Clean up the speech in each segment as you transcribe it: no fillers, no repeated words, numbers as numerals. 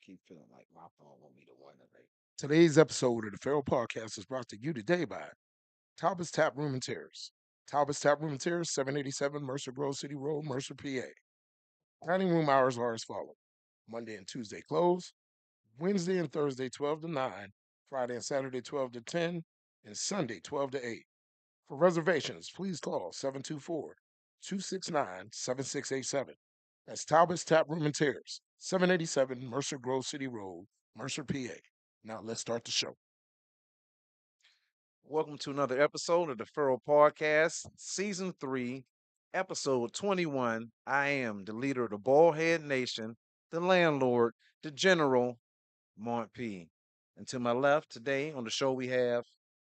keep feeling like my phone will be the one today. Today's episode of the Farrell Podcast is brought to you today by Talbot's Tap Room and Terrace. Talbot's Tap Room and Terrace, 787 Mercer Grove City Road, Mercer, PA. Dining room hours are as follows: Monday and Tuesday close, Wednesday and Thursday 12 to 9, Friday and Saturday 12 to 10, and Sunday 12 to 8. For reservations, please call 724 269 7687. That's Talbot's Tap Room and Terrace, 787 Mercer Grove City Road, Mercer, PA. Now let's start the show. Welcome to another episode of the Farrell Podcast, Season 3, Episode 21. I am the leader of the Ballhead Nation, the landlord, the general, Mont P. And to my left today on the show we have,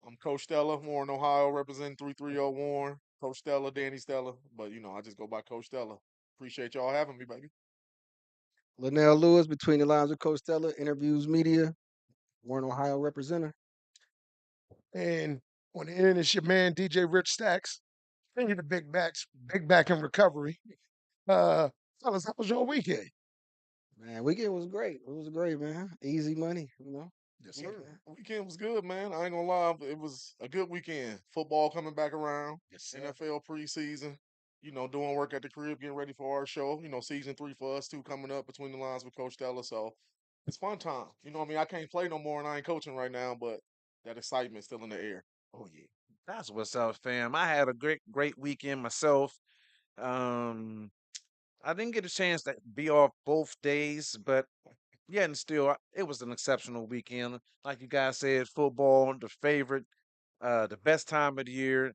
I'm Coach Stella, Warren, Ohio, representing 330 Warren. Coach Stella, Danny Stella. But, I just go by Coach Stella. Appreciate y'all having me, baby. Linnell Lewis, Between the Lines with Coach Stella, interviews media, Warren, Ohio representative. And on the end, it's your man DJ Rich Stacks. Thank you to Big Back in Recovery. Uh, Fellas, how was your weekend? Man, weekend was great. It was great, man. Easy money. Yes, Yeah, sir. weekend was good, man. I ain't gonna lie. It was a good weekend. Football coming back around. Yes, sir. NFL preseason. Doing work at the crib, getting ready for our show. Season 3 for us too coming up between the lines with Coach Stella. So it's fun time. I can't play no more and I ain't coaching right now, but that excitement's still in the air. Oh, yeah. that's what's up, fam. I had a great weekend myself. Um, I didn't get a chance to be off both days, but yeah, and still, it was an exceptional weekend. Like you guys said, football, the favorite, the best time of the year.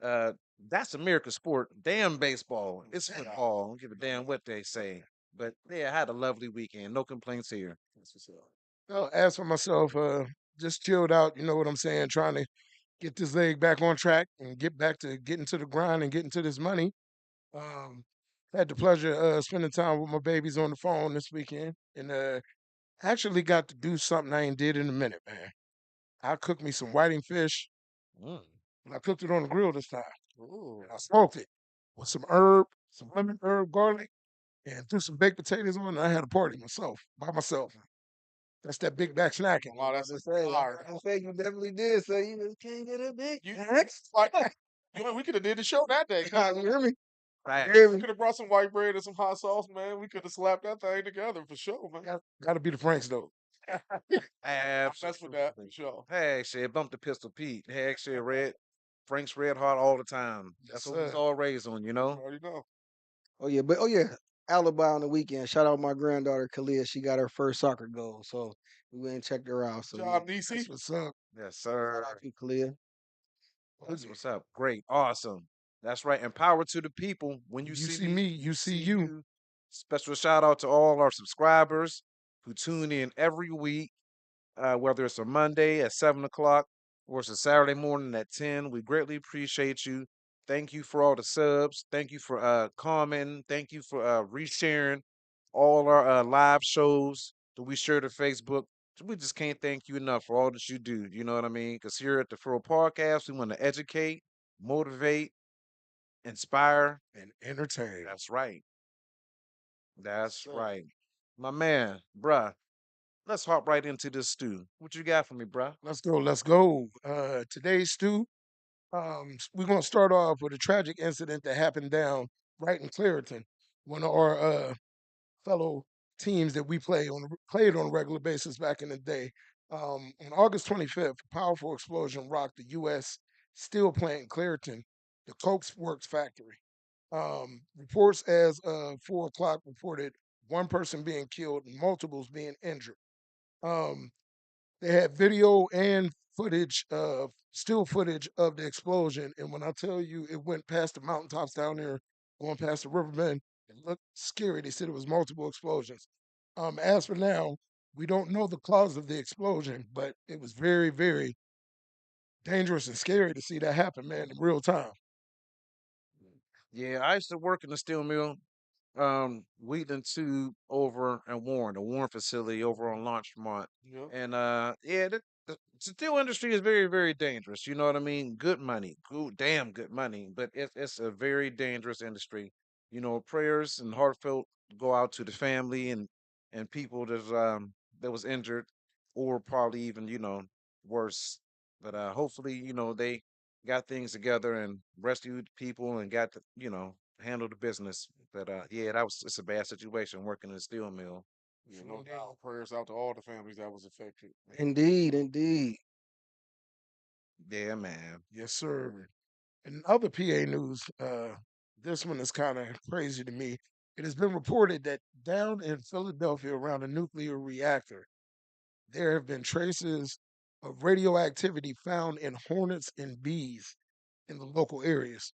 Uh, that's America's sport. Damn baseball. It's Yeah, football. I don't give a damn what they say. But yeah, I had a lovely weekend. No complaints here. that's what's up. Well, as for myself, just chilled out, you know what I'm saying, trying to get this leg back on track and get back to getting to the grind and getting to this money. Um, had the pleasure of spending time with my babies on the phone this weekend, and actually got to do something I ain't did in a minute, man. I cooked me some whiting fish, Mm. and I cooked it on the grill this time. Ooh. And I smoked it with some herb, some lemon herb garlic, and threw some baked potatoes on it. And I had a party myself, by myself. That's that big back snacking. Wow, I that's was say, fire. I say you definitely did. So you just can't get a big You X. like we could have did the show that day. You hear me? You hear Facts. I me? could have brought some white bread and some hot sauce, man. We could have slapped that thing together for sure, man. Got to be the Franks though. I mess with that for Absolutely. sure. Hey, shit, bump the pistol Pete. Hey, shit, Frank's Red Hot all the time. Yes, That's what we was sir. all raised on, you You know? already know. Oh yeah, Alibi on the weekend. Shout out my granddaughter Kalia. She got her first soccer goal, so we went and checked her out. Good So yeah, job, Nisi. That's what's up. Yes, shout sir. out to Kalia. Oh, That's yeah. what's up. Great. Awesome. That's right. And power to the people. When you You see see me, me, you you see see you. you. Special shout out to all our subscribers who tune in every week, whether it's a Monday at 7 o'clock or it's a Saturday morning at 10. We greatly appreciate you. Thank you for all the subs. Thank you for commenting. Thank you for resharing all our live shows that we share to Facebook. We just can't thank you enough for all that you do. You know what I mean? Because here at the Furrow Podcast, we want to educate, motivate, inspire. And entertain. That's right. Yes, That's sir. right. My man, bruh, let's hop right into this stew. What you got for me, bruh? Let's go. Let's go. Today's stew. We're gonna start off with a tragic incident that happened down right in Clariton. One of our fellow teams that we played on a regular basis back in the day. On August 25th, a powerful explosion rocked the U.S. steel plant in Clariton, the Coke Works factory. Reports as of 4 o'clock reported one person being killed and multiples being injured. Um, they had video and footage of still footage of the explosion. And when I tell you it went past the mountaintops down there, going past the riverbend, it looked scary. They said it was multiple explosions. As for now, we don't know the cause of the explosion, but it was very, very dangerous and scary to see that happen, man, in real time. Yeah, I used to work in the steel mill, Wheatland Tube over in Warren, the Warren facility over on Larchmont. Yep. And yeah, the steel industry is very, very dangerous. You know what I mean? Good money, good, damn good money, but it's a very dangerous industry. Prayers and heartfelt go out to the family and people that was injured, or probably even worse. But hopefully they got things together and rescued people and got to handle the business. But yeah, it's a bad situation working in a steel mill. Yeah, no doubt. Prayers out to all the families that was affected. Indeed, indeed. Yeah, man. Yes, sir. In other PA news, this one is kind of crazy to me. It has been reported that down in Philadelphia around a nuclear reactor, there have been traces of radioactivity found in hornets and bees in the local areas,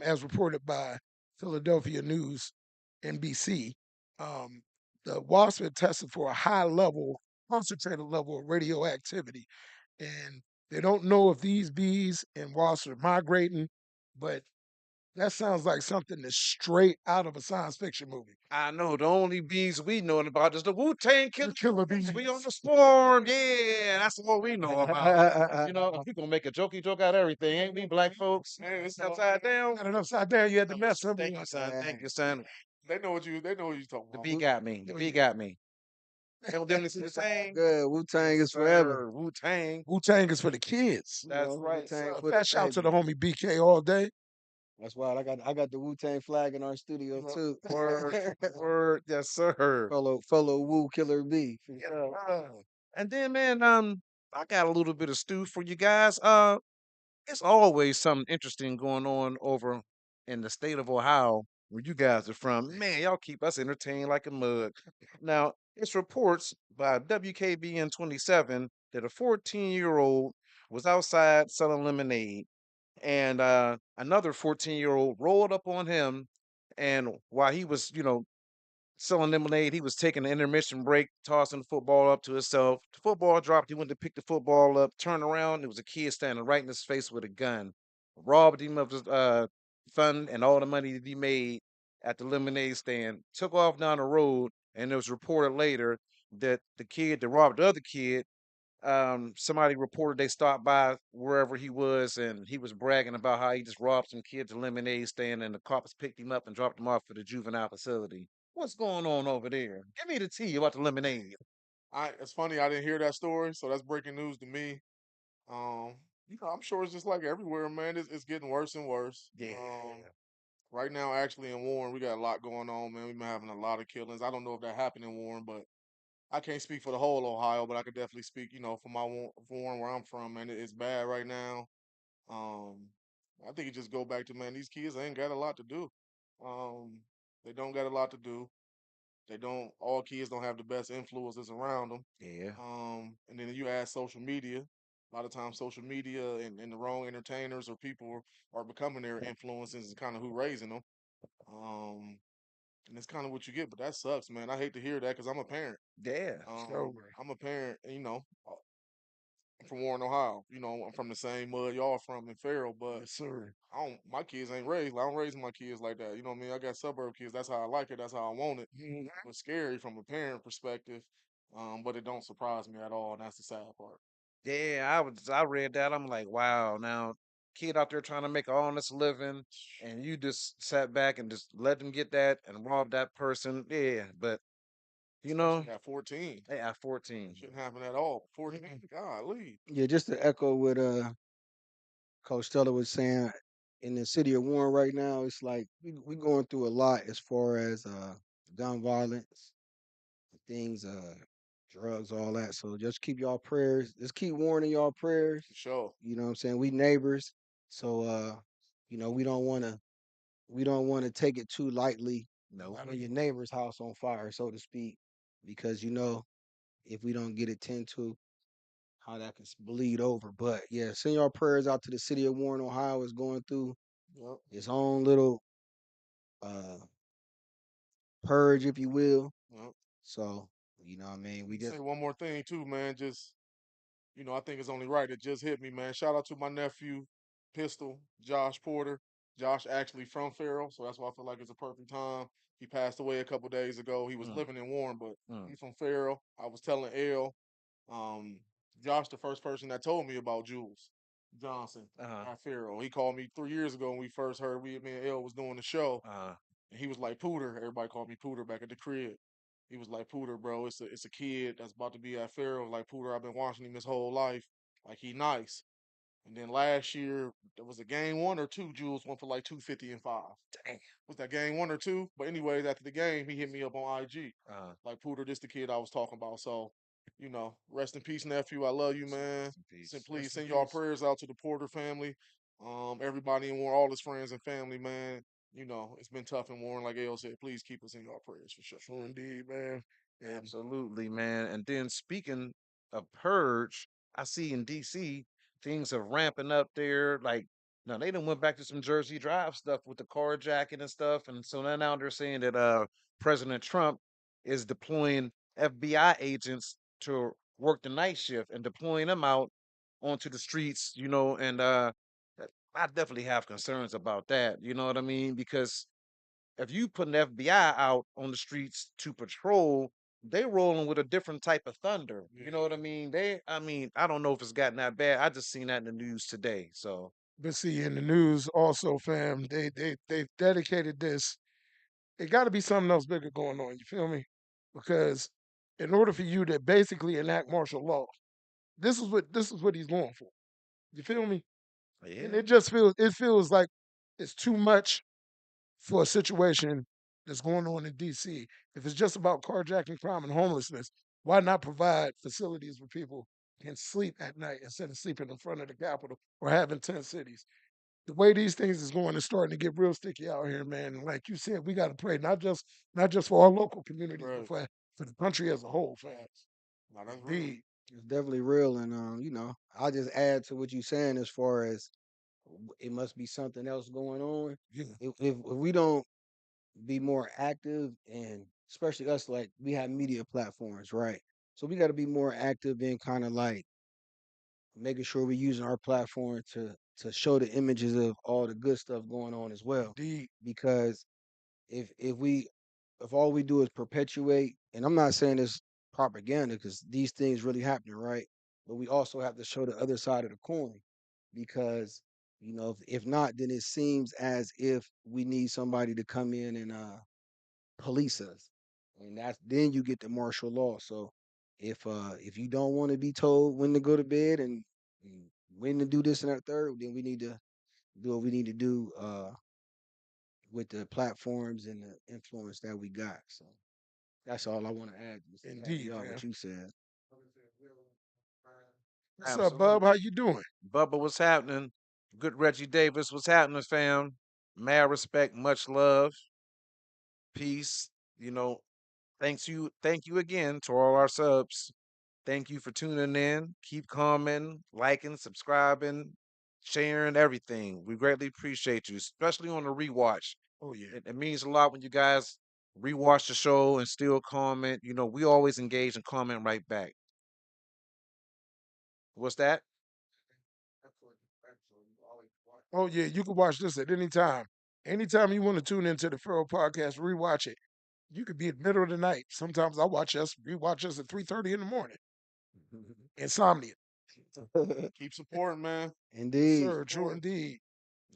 as reported by Philadelphia News, NBC. Um, the wasp had tested for a high level, concentrated level of radioactivity, and they don't know if these bees and wasps are migrating, but that sounds like something that's straight out of a science fiction movie. I know the only bees we know about is the Wu-Tang The Killer killer bees. We on bees. the swarm. Yeah, that's what we know about. We gonna make a jokey joke out of everything, ain't we, black folks? Man, It's upside down. Got it upside down. You had to mess up. Thank you, son. Thank you, son. they know what you talking The about. bee got me. The bee got me. Tell them to see the same. Good. Wu Tang Yes, is forever. sir. Wu-Tang. Wu Tang is for the kids. That's Wu right. Tang So for the fat shout to the baby. homie BK all day. That's why I got the Wu Tang flag in our studio too. Word, word, yes, sir. fellow Wu Killer B. Yeah. And then, man, I got a little bit of stew for you guys. It's always something interesting going on over in the state of Ohio, where you guys are from. Man, y'all keep us entertained like a mug. Now, it's reports by WKBN 27 that a 14-year-old was outside selling lemonade, and another 14-year-old rolled up on him, and while he was, selling lemonade. He was taking an intermission break, tossing the football up to himself. The football dropped. He went to pick the football up, turned around. There was a kid standing right in his face with a gun. Robbed him of his fund and all the money that he made at the lemonade stand. Took off down the road, and it was reported later that the kid that robbed the other kid, somebody reported they stopped by wherever he was, and he was bragging about how he just robbed some kids at a lemonade stand, and the cops picked him up and dropped him off at the juvenile facility. What's going on over there? Give me the tea about the lemonade. It's funny I didn't hear that story, so that's breaking news to me. I'm sure it's just like everywhere, man. It's getting worse and worse. Yeah. Right now, actually in Warren, we got a lot going on, man. We've been having a lot of killings. I don't know if that happened in Warren, but I can't speak for the whole Ohio, but I could definitely speak, for my Warren where I'm from, man. It's bad right now. Um, I think it just go back to, man, these kids ain't got a lot to do. Um, they don't got a lot to do. They don't. All kids don't have the best influences around them. Yeah. And then you add social media. A lot of times, social media and the wrong entertainers or people are becoming their influences and kind of who raising them. Um, and it's kind of what you get. But that sucks, man. I hate to hear that because I'm a parent. Yeah. So, I'm a parent. And, I'm from Warren, Ohio. I'm from the same mud y'all from in Farrell, but yes, sir. My kids ain't raised. I don't raise my kids like that. You know what I mean? I got suburb kids. That's how I like it. That's how I want it. Mhm. It's scary from a parent perspective, but it don't surprise me at all. And that's the sad part. Yeah, I read that. I'm like, wow, now kid out there trying to make an honest living, and you just sat back and just let them get that and rob that person. Yeah, but Especially at 14. they at 14. Shouldn't happen at all. 14, golly. Yeah, just to echo what Coach Stella was saying, in the city of Warren right now, it's like we going through a lot as far as gun violence, things, drugs, all that. So just keep y'all prayers. Just keep warning y'all prayers. For sure. You know what I'm saying? We neighbors, so we don't want to take it too lightly No. when your neighbor's house on fire, so to speak, because if we don't get it tend to, how that can bleed over. But yeah, send your prayers out to the city of Warren, Ohio is going through Yep. its own little uh purge, if you will. Yep. So, you know what I mean? We Say just one more thing too, man. Just I think it's only right. It just hit me, man. Shout out to my nephew, Pistol, Josh Porter. Josh actually from Farrell, so that's why I feel like it's a perfect time. He passed away a couple days ago. He was Mm, living in Warren, but mm. he's from Farrell. I was telling L, um, Josh, the first person that told me about Jules Johnson Uh-huh. at Farrell. He called me 3 years ago when we first heard me and L was doing the show, Uh-huh. and he was like Pooter. Everybody called me Pooter back at the crib. He was like, Pooter, bro, it's a kid that's about to be at Farrell. Like, Pooter, I've been watching him his whole life. Like, he nice. And then last year, there was a game one or two, Jules went for like 250 and five. Damn. Was that game one or two? But anyways, after the game, he hit me up on IG. Uh, Like, Pooter, this the kid I was talking about. So, rest in peace, nephew. I love you, man. rest in peace. Please Rest in send y'all peace. prayers out to the Porter family. Everybody in Warren, all his friends and family, man. It's been tough in Warren, like AL said. Please keep us in your prayers for sure. True indeed, man. And Absolutely, man. And then speaking of purge, I see in DC things are ramping up there. Like now they done went back to some Jersey Drive stuff with the carjacking and stuff. And so now they're saying that President Trump is deploying FBI agents to work the night shift and deploying them out onto the streets, and I definitely have concerns about that. You know what I mean? Because if you put an FBI out on the streets to patrol, they rolling with a different type of thunder. Yeah. You know what I mean? I don't know if it's gotten that bad. I just seen that in the news today. So but see in the news also, fam, they've dedicated this. It got to be something else bigger going on. You feel me? Because in order for you to basically enact martial law, this is what he's going for. You feel me? And yeah, it feels like it's too much for a situation that's going on in DC. If it's just about carjacking, crime, and homelessness, why not provide facilities where people can sleep at night instead of sleeping in front of the Capitol or having tent cities? The way these things is going is starting to get real sticky out here, man. And like you said, we got to pray not just for our local communities, but Right. for the country as a whole, fam. Now that's real. Indeed, It's definitely real, and I'll just add to what you're saying as far as it must be something else going on. yeah, If we don't be more active, and especially us, like we have media platforms, right? So we got to be more active in kind of like making sure we're using our platform to show the images of all the good stuff going on as well. indeed, Because if all we do is perpetuate, and I'm not saying it's propaganda because these things really happening, right? But we also have to show the other side of the coin because if not, then it seems as if we need somebody to come in and police us, and that's then you get the martial law. So if you don't want to be told when to go to bed and when to do this and that third, then we need to do what we need to do with the platforms and the influence that we got. So that's all I want to add. Just to back indeed, you out fam. what you said. What's up, Bub? How absolutely. you doing? Bubba, what's happening? Good Reggie Davis, what's happening, fam? Mad respect, much love, peace. You know, thank you again to all our subs. Thank you for tuning in. Keep commenting, liking, subscribing, sharing everything. We greatly appreciate you, especially on the rewatch. Oh yeah, It means a lot when you guys rewatch the show and still comment. We always engage and comment right back. What's that? oh yeah. You can watch this at any time. Anytime you want to tune into the Farrell Podcast, rewatch it. You could be in the middle of the night. Sometimes I rewatch us at 3:30 in the morning. Insomnia. Keep supporting, man. Yes, Indeed. sir. True Support. indeed.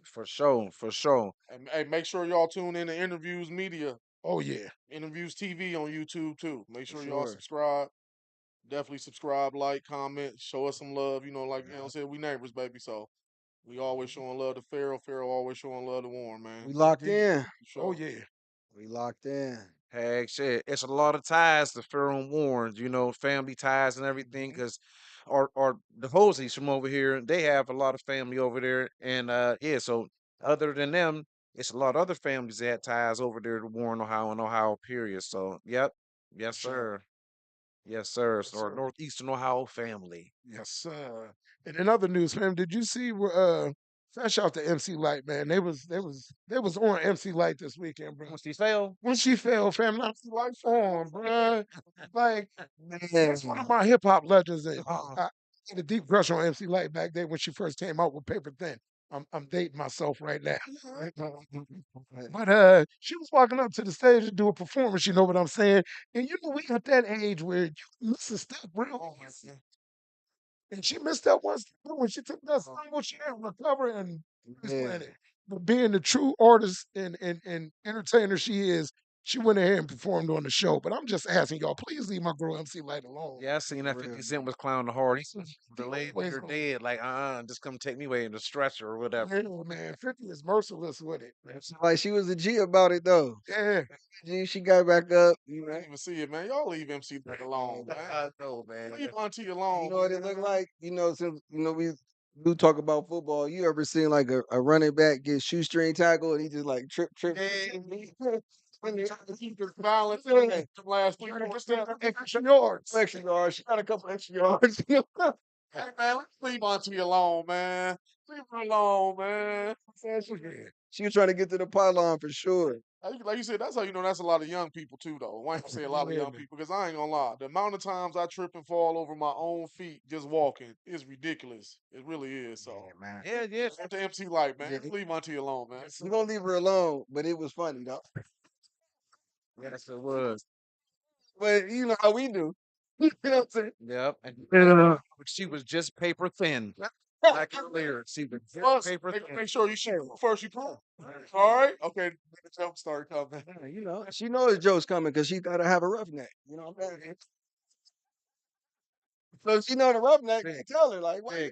For sure, for sure. And hey, make sure y'all tune in to Interviews Media, Oh yeah. Interviews TV on YouTube too. Make For sure y'all sure. subscribe. Definitely subscribe, like, comment, show us some love. Like said, we neighbors, baby. So we always showing love to Farrell. Farrell always showing love to Warren, man. We So locked Indeed. in. for Oh sure. yeah. We locked in. Heck, shit. It's a lot of ties to Farrell and Warren, family ties and everything. Mhm. Because or the Hoseys from over here, they have a lot of family over there. And yeah, so other than them, it's a lot of other families that had ties over there to Warren, Ohio, and Ohio, period. So, yep. For Yes, sure. sir. Yes, sir. Yes, So, our sir. Northeastern Ohio family. Yes, sir. And in other news, fam, did you see where shout out to MC Light, man. They was on MC Light this weekend, bro. Once he fell, When she fell, fam, MC Light form, bro. Like that's one of Man. my hip hop legends. And I had a deep crush on MC Light back then when she first came out with Paper Thin. I'm dating myself right now. But she was walking up to the stage to do a performance, you know what I'm saying? And we got that age where you miss a step real easy. And she missed that one step when she took that stumble, she didn't recover and Yeah. explain it. But being the true artist and entertainer she is, She went ahead and performed on the show. But I'm just asking y'all, please leave my girl MC Light alone. Yeah, I seen that For 50 real. Cent was clowning the hard. He said, the He lady always or gonna- dead, like, just come take me away in the stretcher or whatever. Yeah, man. 50 is merciless with it. Like she was a G about it though. Yeah. G, she got back up. You I know, didn't even see it, man. Y'all leave MC Light alone, man. I know, man. Leave Auntie you alone. know what it look like. You know, since we do talk about football, you ever seen like a running back get shoestring tackle and he just like trip? When they trying to keep their balance, Yeah. the last 3 4 steps. Extra yards. Extra yards. She got a couple extra yards. Hey man, let's leave Auntie alone, man. Leave her alone, man. She was trying to get to the pylon for sure. Like you said, that's how you know that's a lot of young people too, though. Why I say a lot of Yeah, young man. people? Because I ain't gonna lie, the amount of times I trip and fall over my own feet just walking is ridiculous. It really is. So, Man. Yeah, yeah. at the MC Light, man, Yeah. just leave Auntie alone, man. We gonna leave her alone, but it was funny though. Yes, it was. But you know how we do. You know what I'm saying? Yep. And Yeah. she was just paper thin. Like earlier, she was just Plus, paper make, thin. make sure you shoot first. You prove. All right. Okay. The jump start coming. Yeah, you know, she knows Joe's coming because she gotta have a roughneck. You know what I'm saying? So she know the roughneck. They tell her like, why you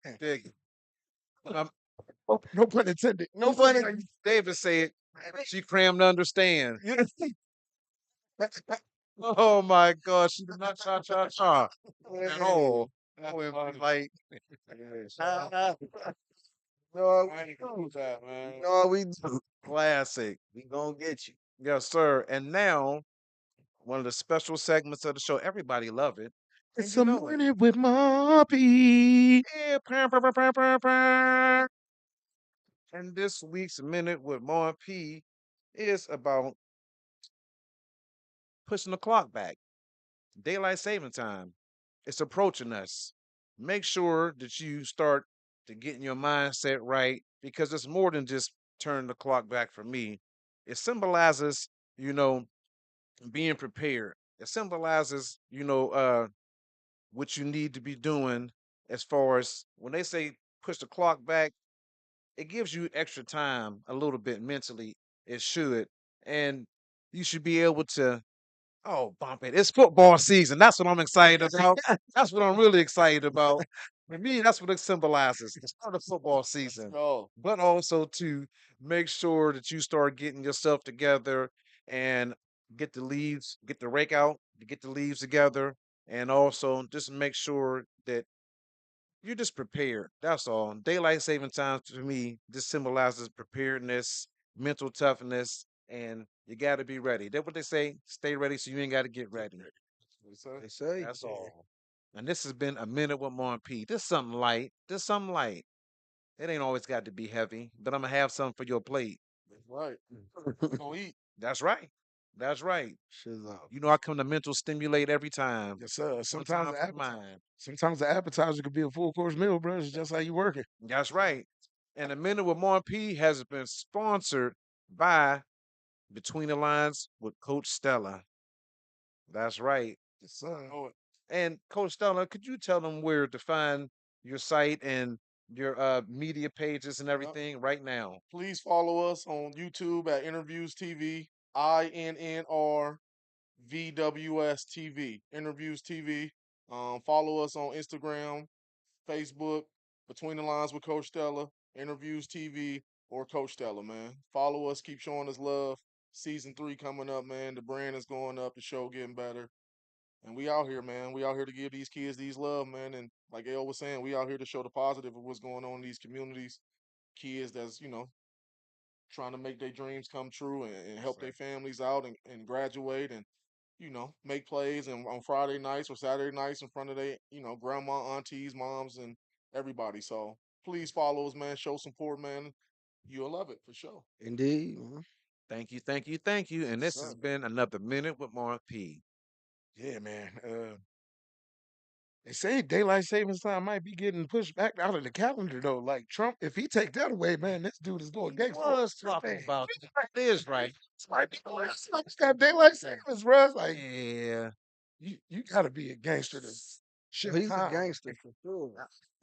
tripping? Dig. Um, No pun intended. No funny. David said she crammed to understand. You know, Oh my God, she did not cha at all. That's Oh, it was funny. like no, I ain't gonna do that, man. no, we do. classic. We gonna get you. Yes, sir. And now, one of the special segments of the show. Everybody love it. And It's you a know it. morning with Moppy. Yeah, pam, pam, pam, pam, pam, pam. And this week's Minute with Mon P is about pushing the clock back. Daylight saving time. It's approaching us. Make sure that you start to getting your mindset right because it's more than just turn the clock back for me. It symbolizes, you know, being prepared. It symbolizes, what you need to be doing as far as when they say push the clock back, it gives you extra time a little bit mentally. It should. And you should be able to, oh, bump it. It's football season. That's what I'm excited about. That's what I'm really excited about. For me, that's what it symbolizes. The start of football Let's season. go. But also to make sure that you start getting yourself together and get the rake out, get the leaves together, and also just make sure that you're just prepared. That's all. Daylight saving time to me just symbolizes preparedness, mental toughness, and you got to be ready. That's what they say. Stay ready so you ain't got to get ready. They say. That's all. And this has been a minute with Mon P. This something light. This something light. It ain't always got to be heavy, but I'm gonna have something for your plate. That's right. We gonna eat. That's right. That's right. Shizzle. You know I come to mental stimulate every time. Yes, sir. One Sometimes time the for the appetizer, mind. sometimes the appetizer could be a full course meal, bro. It's just how you work it. That's right. And the minute with Mon P has been sponsored by Between the Lines with Coach Stella. That's right. Yes, sir. Know it. And Coach Stella, could you tell them where to find your site and your media pages and Yep. everything right now? Please follow us on YouTube at Interviews TV. INNRVWS TV. Interviews TV. Follow us on Instagram, Facebook, Between the Lines with Coach Stella, Interviews TV, or Coach Stella, man. Follow us, keep showing us love. Season 3 coming up, man. The brand is going up, the show getting better. And we out here, man. We out here to give these kids these love, man. And like Ale was saying, we out here to show the positive of what's going on in these communities. Kids that's, trying to make their dreams come true and help their families out and graduate and make plays and on Friday nights or Saturday nights in front of their grandma, aunties, moms, and everybody. So please follow us, man. Show support, man. You'll love it for sure. Indeed. Mhm. Thank you, thank you, thank you. And this has Sir. been another minute with Mon P. Yeah, man. They say daylight savings time might be getting pushed back out of the calendar though. Like Trump, if he take that away, man, this dude is going gangster. Was talking about it is right. It's got daylight savings, bro. It's like Yeah. you got to be a gangster to Well, shift he's a time. gangster for sure.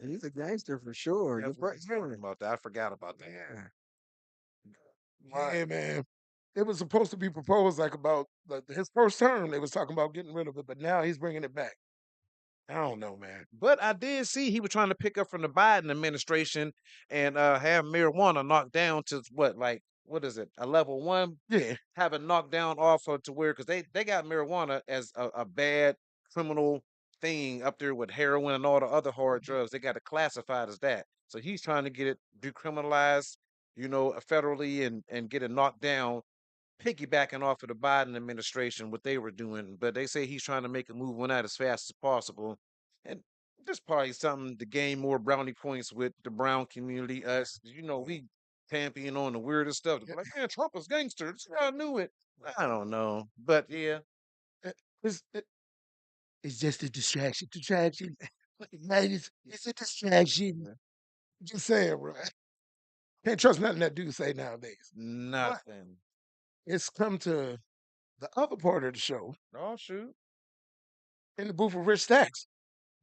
He's a gangster for sure. That's You're what right. he's talking about that. I forgot about that. Yeah. Yeah, man. it was supposed to be proposed like about his first term. They was talking about getting rid of it, but now he's bringing it back. I don't know, man. But I did see he was trying to pick up from the Biden administration and have marijuana knocked down to what, like, what is it, a level one? Yeah, Have it knocked down off of to where, because they got marijuana as a bad criminal thing up there with heroin and all the other hard drugs. They got it classified as that. So he's trying to get it decriminalized, federally and get it knocked down, piggybacking off of the Biden administration, what they were doing. But they say he's trying to make a move on that as fast as possible. And this probably something to gain more brownie points with the brown community. Us, we champion on the weirdest stuff. yeah, Like, man, Trump is gangster. I knew it. I don't know. But yeah, it- it's, it, it's just a distraction. Distraction, man. It's a distraction. Just saying, bro. Can't trust nothing that dude say nowadays. But nothing. it's come to the other part of the show Oh, shoot. in the booth of Rich Stacks,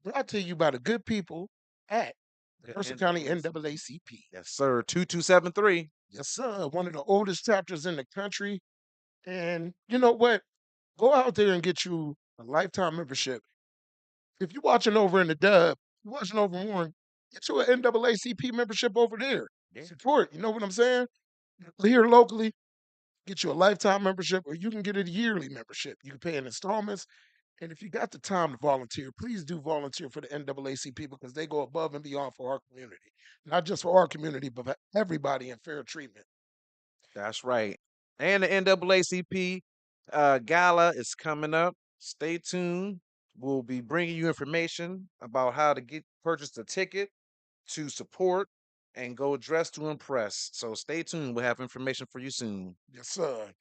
brought to you by the good people at the The Mercer County NAACP. NAACP. Yes, sir. 2273. Yes, sir. One of the oldest chapters in the country. And you know what? Go out there and get you a lifetime membership. If you're watching over in the dub, you're watching over in Warren, get you an NAACP membership over there. Yeah. Support. You know what I'm saying? Here locally, get you a lifetime membership, or you can get a yearly membership. You can pay in installments. And if you got the time to volunteer, please do volunteer for the NAACP because they go above and beyond for our community. Not just for our community, but for everybody in fair treatment. That's right. And the NAACP gala is coming up. Stay tuned. We'll be bringing you information about how to purchase a ticket to support and go dressed to impress. So stay tuned. We'll have information for you soon. Yes, sir.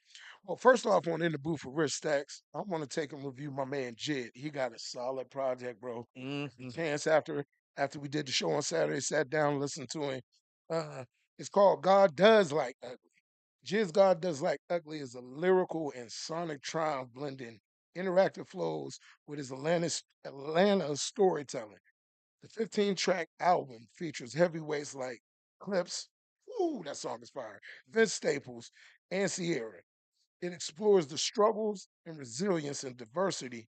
Well, first off, on In the Booth for Rich Stacks, I want to take and review my man Jid. He got a solid project, bro. The Hmm. chance after we did the show on Saturday, sat down, listened to him. Uh, it's called God Does Like Ugly. Jizz God Does Like Ugly is a lyrical and sonic triumph blending interactive flows with his Atlanta storytelling. The 15-track album features heavyweights like Clips, ooh, that song is fire, Vince Staples, and Sierra. It explores the struggles and resilience and diversity.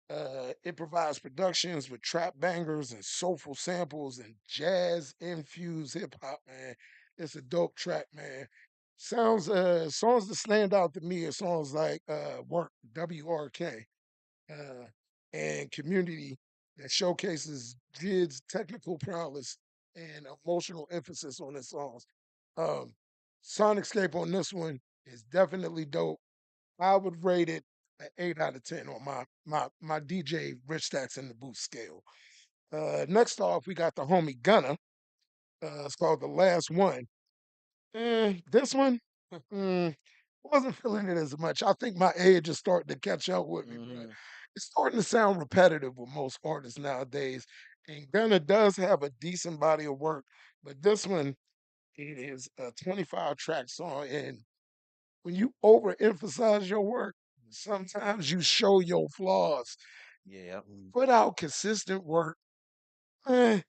It provides productions with trap bangers and soulful samples and jazz infused hip hop, man. It's a dope track, man. Songs that stand out to me are songs like Work, WRK, uh, and Community that showcases Jid's technical prowess and emotional emphasis on his songs. Um, Sonicscape on this one is definitely dope. I would rate it an 8 out of 10 on my DJ Rich Stats in the Booth scale. Next off, we got the homie Gunna. It's called The Last One. This one, mm, wasn't feeling it as much. I think my age is starting to catch up with me, bro. Hmm. It's starting to sound repetitive with most artists nowadays. And Gunna does have a decent body of work, but this one, it is a 25 track song. And when you overemphasize your work, sometimes you show your flaws. Yeah. Put out consistent work. Eh,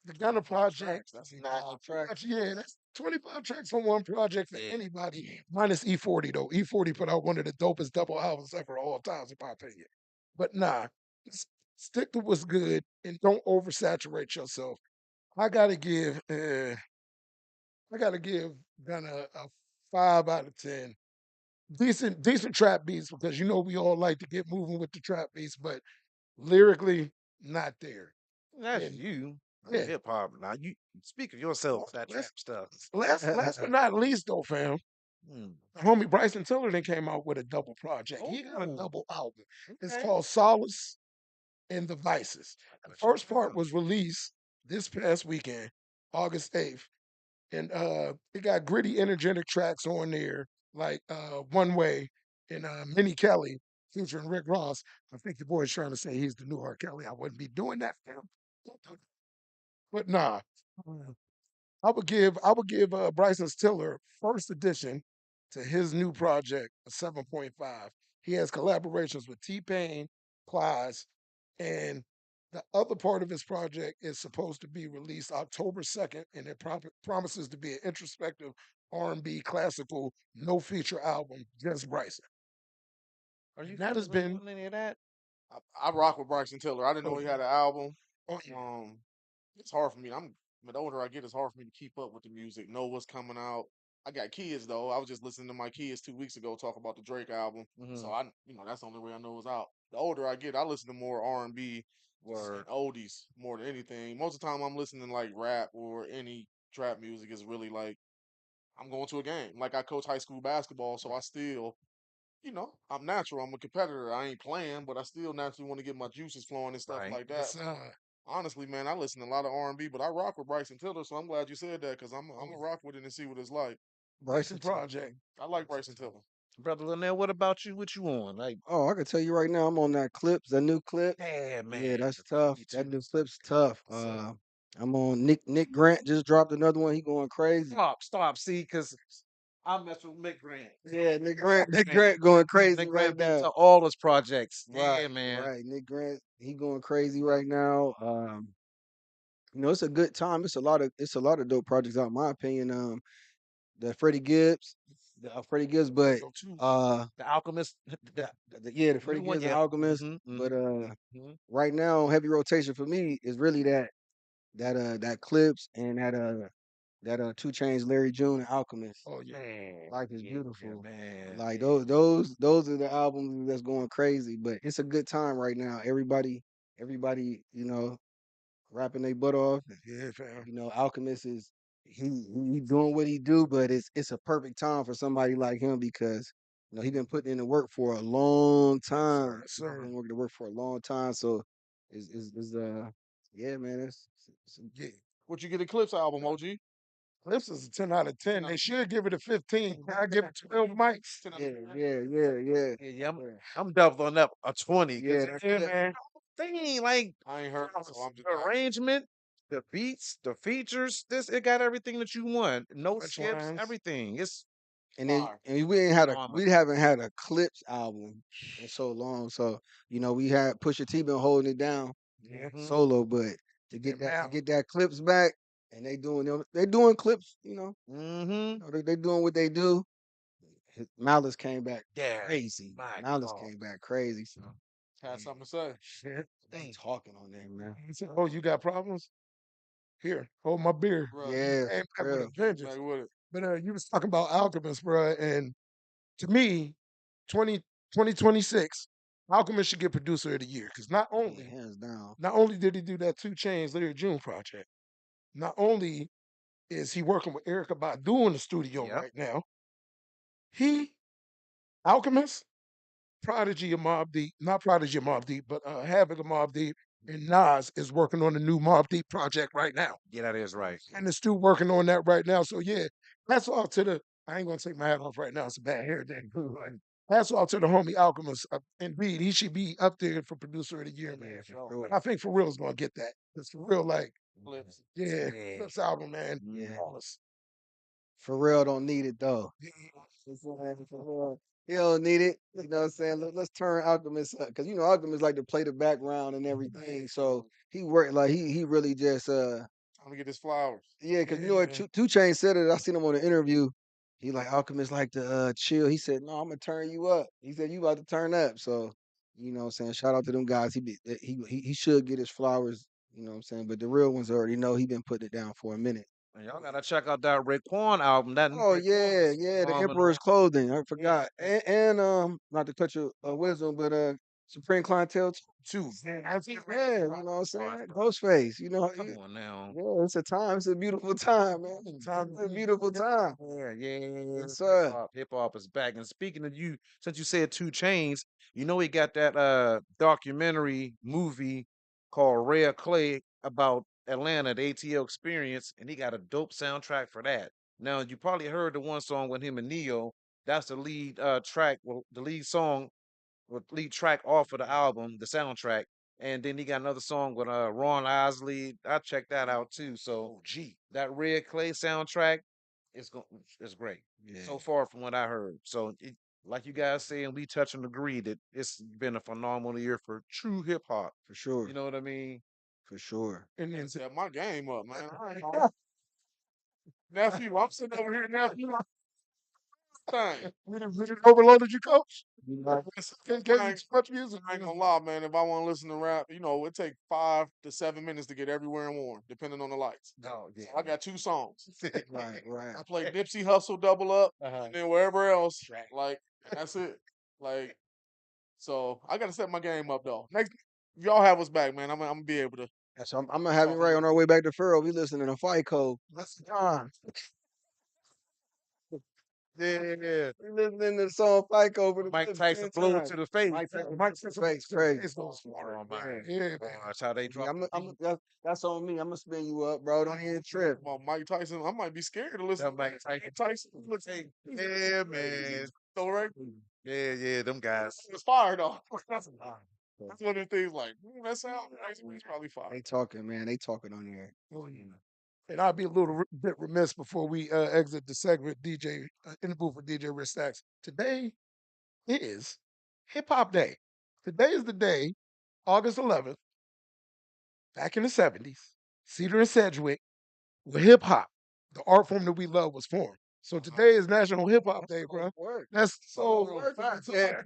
the Gunna project, That's nah, 25 pretty tracks. much, yeah, that's 25 tracks on one project for Yeah. anybody, minus E40, though. E40 put out one of the dopest double albums ever, all times, in my opinion. But nah, stick to what's good and don't oversaturate yourself. I gotta give, uh, I gotta give Gunna a 5 out of 10. Decent trap beats because we all like to get moving with the trap beats, but lyrically, not there. That's And you. I'm yeah, hip hop. Now you speak of yourself oh, with that trap let's stuff. last but not least though, fam. Mm. The homie Bryson Tiller then came out with a double project. He got a Oh, double album. It's okay. called Solace and the Vices. I The gotta check first that part out. was released this past weekend, August 8th. And it got gritty, energetic tracks on there, like One Way and Minnie Kelly featuring Rick Ross. I think the boy's trying to say he's the new R. Kelly. I wouldn't be doing that for him. But nah. I would give Bryson Tiller first edition to his new project a 7.5. He has collaborations with T Pain, Plies, and the other part of his project is supposed to be released October 2nd, and it promises to be an introspective R&B classical no feature album, just Bryson. Are you And that has feeling been on any of that? I rock with Bryson Tiller. I didn't know oh he yeah, had an album. oh yeah. Um, it's hard for me. The older I get, it's hard for me to keep up with the music, know what's coming out. I got kids though. I was just listening to my kids 2 weeks ago talk about the Drake album. So Mm-hmm. that's the only way I know it's out. The older I get, I listen to more R&B and Word. oldies more than anything. Most of the time, I'm listening like rap or any trap music is really like I'm going to a game. Like I coach high school basketball, so I still, I'm natural. I'm a competitor. I ain't playing, but I still naturally want to get my juices flowing and stuff Right. like that. It's Honestly, man, I listen to a lot of R&B, but I rock with Bryson Tiller, so I'm glad you said that because I'm gonna rock with it and see what it's like. Bryson. decent project. I like Bryson Tiller. Brother Linnell, what about you? What you on? Like, Oh, I can tell you right now, I'm on that Clips, that new Clips. yeah, Yeah, man. that's tough. Me That too. new Clips tough. So, I'm on Nick Grant just dropped another one. He going crazy. stop. See, because I mess with Mick Grant. Yeah, Mick Nick Grant. Grant going crazy Mick right Grant been now. to all his projects. Right, Yeah, man. right. Nick Grant, he going crazy right now. It's a good time. It's a lot of dope projects out, in my opinion. The Freddie Gibbs, but Go to uh, The Alchemist, the, yeah, the the new Freddie one, Gibbs and yeah. Alchemist. Mm-hmm, But hmm right now, heavy rotation for me is really that Clips and that 2 Chainz, Larry June, and Alchemist. oh yeah. Man, Life is yeah, beautiful. man. Like those are the albums that's going crazy. But it's a good time right now. Everybody, rapping their butt off. Yeah, fam. Alchemist is he doing what he do, but it's a perfect time for somebody like him because he been putting in the work for a long time. Yes, He's sir. been working to work for a long time. So is yeah, man, it's Yeah. What you get a Clips album, OG? Clips is a 10 out of 10. 10 out They of should give it a 15. I give it 12 mics. 10 out of yeah, 10. yeah. Yeah, I'm doubling up a 20 because Yeah, Yeah, man. thing like I ain't heard, so I'm just the arrangement, the beats, the features, it got everything that you want. No skips, Punchlines. everything. It's fire. we phenomenal. haven't had a Clips album in so long. So we had Pusha T been holding it down Yeah. Hmm solo, but to get And that to Mal. get that Clips back, and they doing Clips, hmm they doing what they do. Malice came back Yeah. crazy. My Malice God. came back crazy. So Had yeah, something to say. Shit. they ain't talking on there, man. He said, oh, you got problems? Here, hold my beer. Bruh, He Yeah, came back for with a real. vengeance. back with it. But you was talking about Alchemist, bro. And to me, 2026, Alchemist should get producer of the year. Because not Yeah, only hands down. not only did he do that 2 Chainz Larry June project, not only is he working with Erica Badu in the studio Yep. right now, he, Alchemist, Prodigy of Mob Deep, not Prodigy of Mob Deep, but Havoc of Mob Deep, and Nas is working on a new Mob Deep project right now. Yeah, that is right. And is still working on that right now. So yeah, that's off to the. I ain't gonna take my hat off right now. It's a bad hair day. That's off to the homie Alchemist. Indeed, he should be up there for producer of the year, man. Yeah, for So, sure. And I think for real is gonna get that. It's for real, like Clips. yeah, Yeah. Clips album, man. Yeah, Flawless. for real, don't need it though. Yeah, You feel me? For real. He don't need it. You know what I'm saying? Let's turn Alchemist up because Alchemist like to play the background and everything. So he worked like he really just Time to get his flowers. yeah, because you know what yeah. Two Chainz said it. I seen him on an interview. He like Alchemist like to chill. He said, "No, I'm gonna turn you up." He said, "You about to turn up." So, what I'm saying, shout out to them guys. He should get his flowers. You know what I'm saying, but the real ones already know he been putting it down for a minute. And y'all gotta check out that Raekwon album. That new Oh Raekwon yeah, is yeah, the Emperor's phenomenal. Clothing. I Yeah. forgot, and not to cut your wisdom, but Supreme Clientele too. Two. Man, that's it. Yeah, you know what I'm saying. Ghostface. Come on now. Yeah, it's a time. It's a beautiful time, man. Time It's a beautiful time. Yeah. Yes, sir. Hip hop is back. And speaking of you, since you said 2 Chains, he got that documentary movie called Rare Clay about Atlanta, the ATL experience, and he got a dope soundtrack for that. Now you probably heard the one song with him and Neo. That's the lead track, well, the lead song with lead track off of the album, the soundtrack. And then he got another song with Ron Isley. I checked that out too. So Oh, gee. that Red Clay soundtrack is great Yeah, so far from what I heard. So like you guys say, and we touch and agree that it's been a phenomenal year for true hip hop. for You sure, know what I mean? for sure. And Gotta then step my game up, man. Nephew, I'm sitting over here, nephew. Thing. We done overloaded you, coach. Right. Can't get I you ain't, too much music. I ain't gonna lie, man. If I want to listen to rap, it take 5 to 7 minutes to get everywhere in Warren, depending on the lights. No, So I got 2 songs. Right. I play Nipsey Hustle Double Up, Uh-huh. and then wherever else, Right. like, and that's it. Like, so I gotta set my game up though. Next, if y'all have us back, man, I'm gonna be able to So I'm gonna have talk you a right little on our bit. way back to Farrell. We listening to FICO. Let's John. Yeah. We listening to the song FICO for the Mike fifth, Tyson 10th blow time. to the face. Mike said Face crazy. It's those smart. Oh man. Yeah, man. That's how they Yeah, drop. that's on me. I'm gonna spin you up, bro. Don't even trip. Well, Mike Tyson, I might be scared to listen That to Mike Tyson. Tyson. Looks Yeah, man. so right. Yeah, them guys. It's fire though. That's one of the things like that sound nice, but it's probably fire. They talking, man. They talking on here. Oh, yeah. And I'll be a little bit remiss before we exit the segment, DJ, in the booth with DJ Rich Stacks. Today is Hip Hop Day. Today is the day, August 11th, back in the 70s, Cedar and Sedgwick, where hip hop, the art form that we love, was formed. So today is National Hip Hop Day, bro. Word. That's so. Word. Yeah.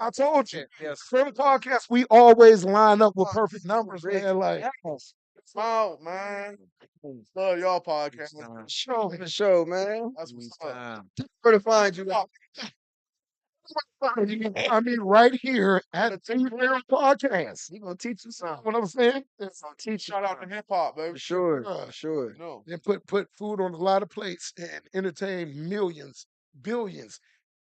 I told you. Yes. Farrell Podcast, we always line up with perfect numbers, man. Like, Smile, man. Love y'all podcast. show. For the show, man. That's what's up. Where to find you? I mean, right here at the Farrell Podcast. He gonna teach you something. What I'm saying? Shout out to hip hop, baby. For sure. Uh, For sure. No. Then put food on a lot of plates and entertain millions, billions,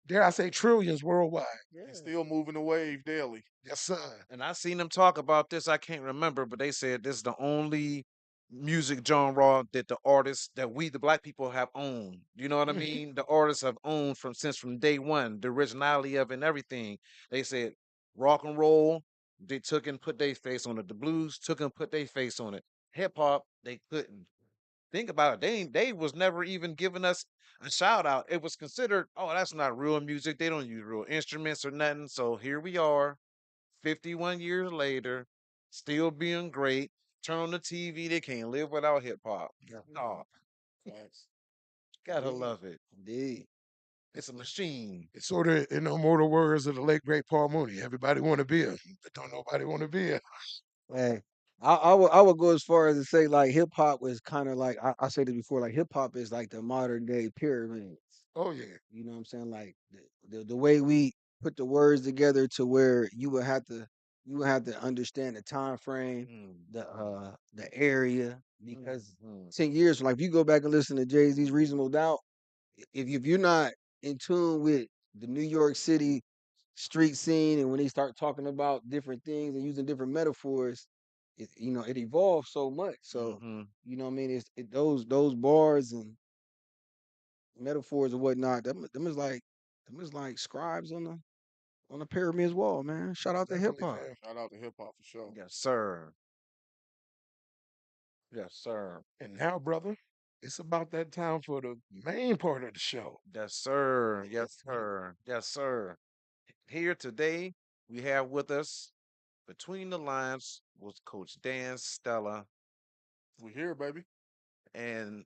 dare I say trillions worldwide. He's still moving the wave daily. Yes, sir. And I seen them talk about this. I can't remember, but they said this is the only music genre that the artists that we the black people have owned. You know what I Mhm. mean? The artists have owned from day one, the originality of it and everything. They said rock and roll, they took and put their face on it. The blues took and put their face on it. Hip hop, they couldn't. Think about it. They was never even giving us a shout out. It was considered, oh, that's not real music. They don't use real instruments or nothing. So here we are 51 years later, still being great. Turn on the TV, they can't live without hip hop. Oh, Facts. gotta love it. Indeed. It's a machine. It's sort of, in the mortal words of the late great Paul Mooney. Everybody want to be a, but don't nobody want to be a. Hey, I would go as far as to say like hip hop was kind of like I said it before, like hip hop is like the modern day pyramids. Oh yeah. You know what I'm saying? Like the way we put the words together to where you would have to understand the time frame, Mm, the area, because mm. 10 years from like if you go back and listen to Jay-Z's Reasonable Doubt, if you're not in tune with the New York City street scene and when they start talking about different things and using different metaphors, it evolves so much. So Mhm. you know what I mean? Those bars and metaphors and whatnot. Them is like scribes on the pyramid's wall, man. Shout out to hip Definitely, hop. man. Shout out to hip hop for sure. Yes, sir. Yes, sir. And now, brother, it's about that time for the main part of the show. Yes, sir. Yes, sir. Yes, sir. Here today, we have with us between the lines was Coach Dan Stella, We here, baby. and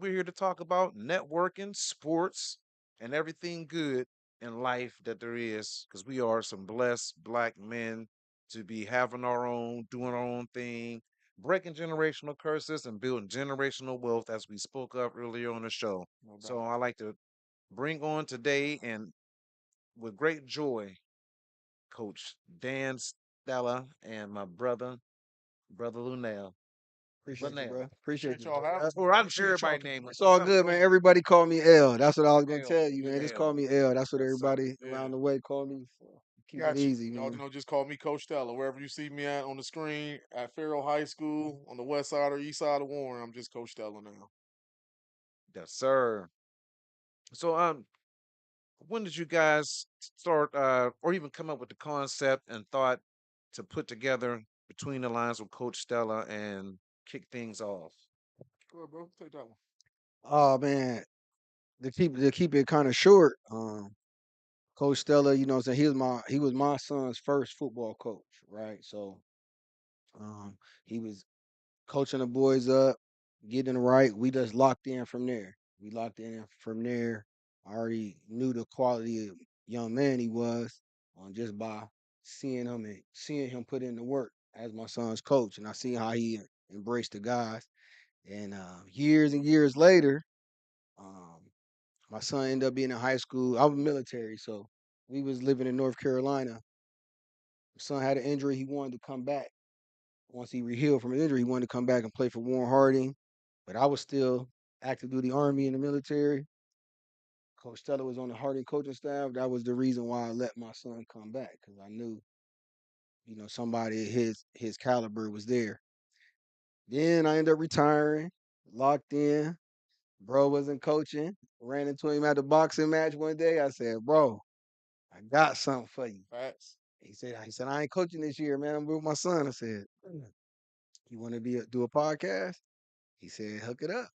we're here to talk about networking, sports, and everything good in life that there is, because we are some blessed black men to be having our own, doing our own thing, breaking generational curses and building generational wealth, as we spoke of earlier on the show. No So doubt. I like to bring on today, and with great joy, Coach Dan Stella and my brother Lunel. Appreciate you, Lunel. bro. Appreciate Appreciate you. y'all having That's, me. Or I'm Appreciate sure y'all everybody today. name it's all something. good, man. Everybody call me L. That's what I was gonna L. tell you, man. Just call L. me L. That's what Yes, sir. everybody Yeah. around the way call me. So keep it Got you. easy, Y'all, man. just call me Coach Stella. Wherever you see me at on the screen at Farrell High School on the west side or east side of Warren, I'm just Coach Stella now. Yes, sir. So when did you guys start or even come up with the concept and thought to put together between the lines with Coach Stella and kick things off? Go ahead, bro. Take that one. Oh man, to keep it kind of short. Coach Stella, you know what I'm saying, he was my son's first football coach, right? So he was coaching the boys up. getting it right. We just locked in from there. We locked in from there. I already knew the quality of young man he was just by seeing him and seeing him put in the work as my son's coach, and I see how he embraced the guys. And years and years later, um, my son ended up being in high school. I was military, so we was living in North Carolina. My son had an injury. He wanted to come back. Once he healed from his injury, he wanted to come back and play for Warren Harding. But I was still active duty Army in the military. Coach Stella was on the Harding coaching staff. That was the reason why I let my son come back because I knew, somebody at his caliber was there. Then I ended up retiring, locked in. Bro wasn't coaching. Ran into him at the boxing match one day. I said, "Bro, I got something for you." Facts. He said, "I ain't coaching this year, man. I'm with my son." I said, "You want to do a podcast?" He said, "Hook it up."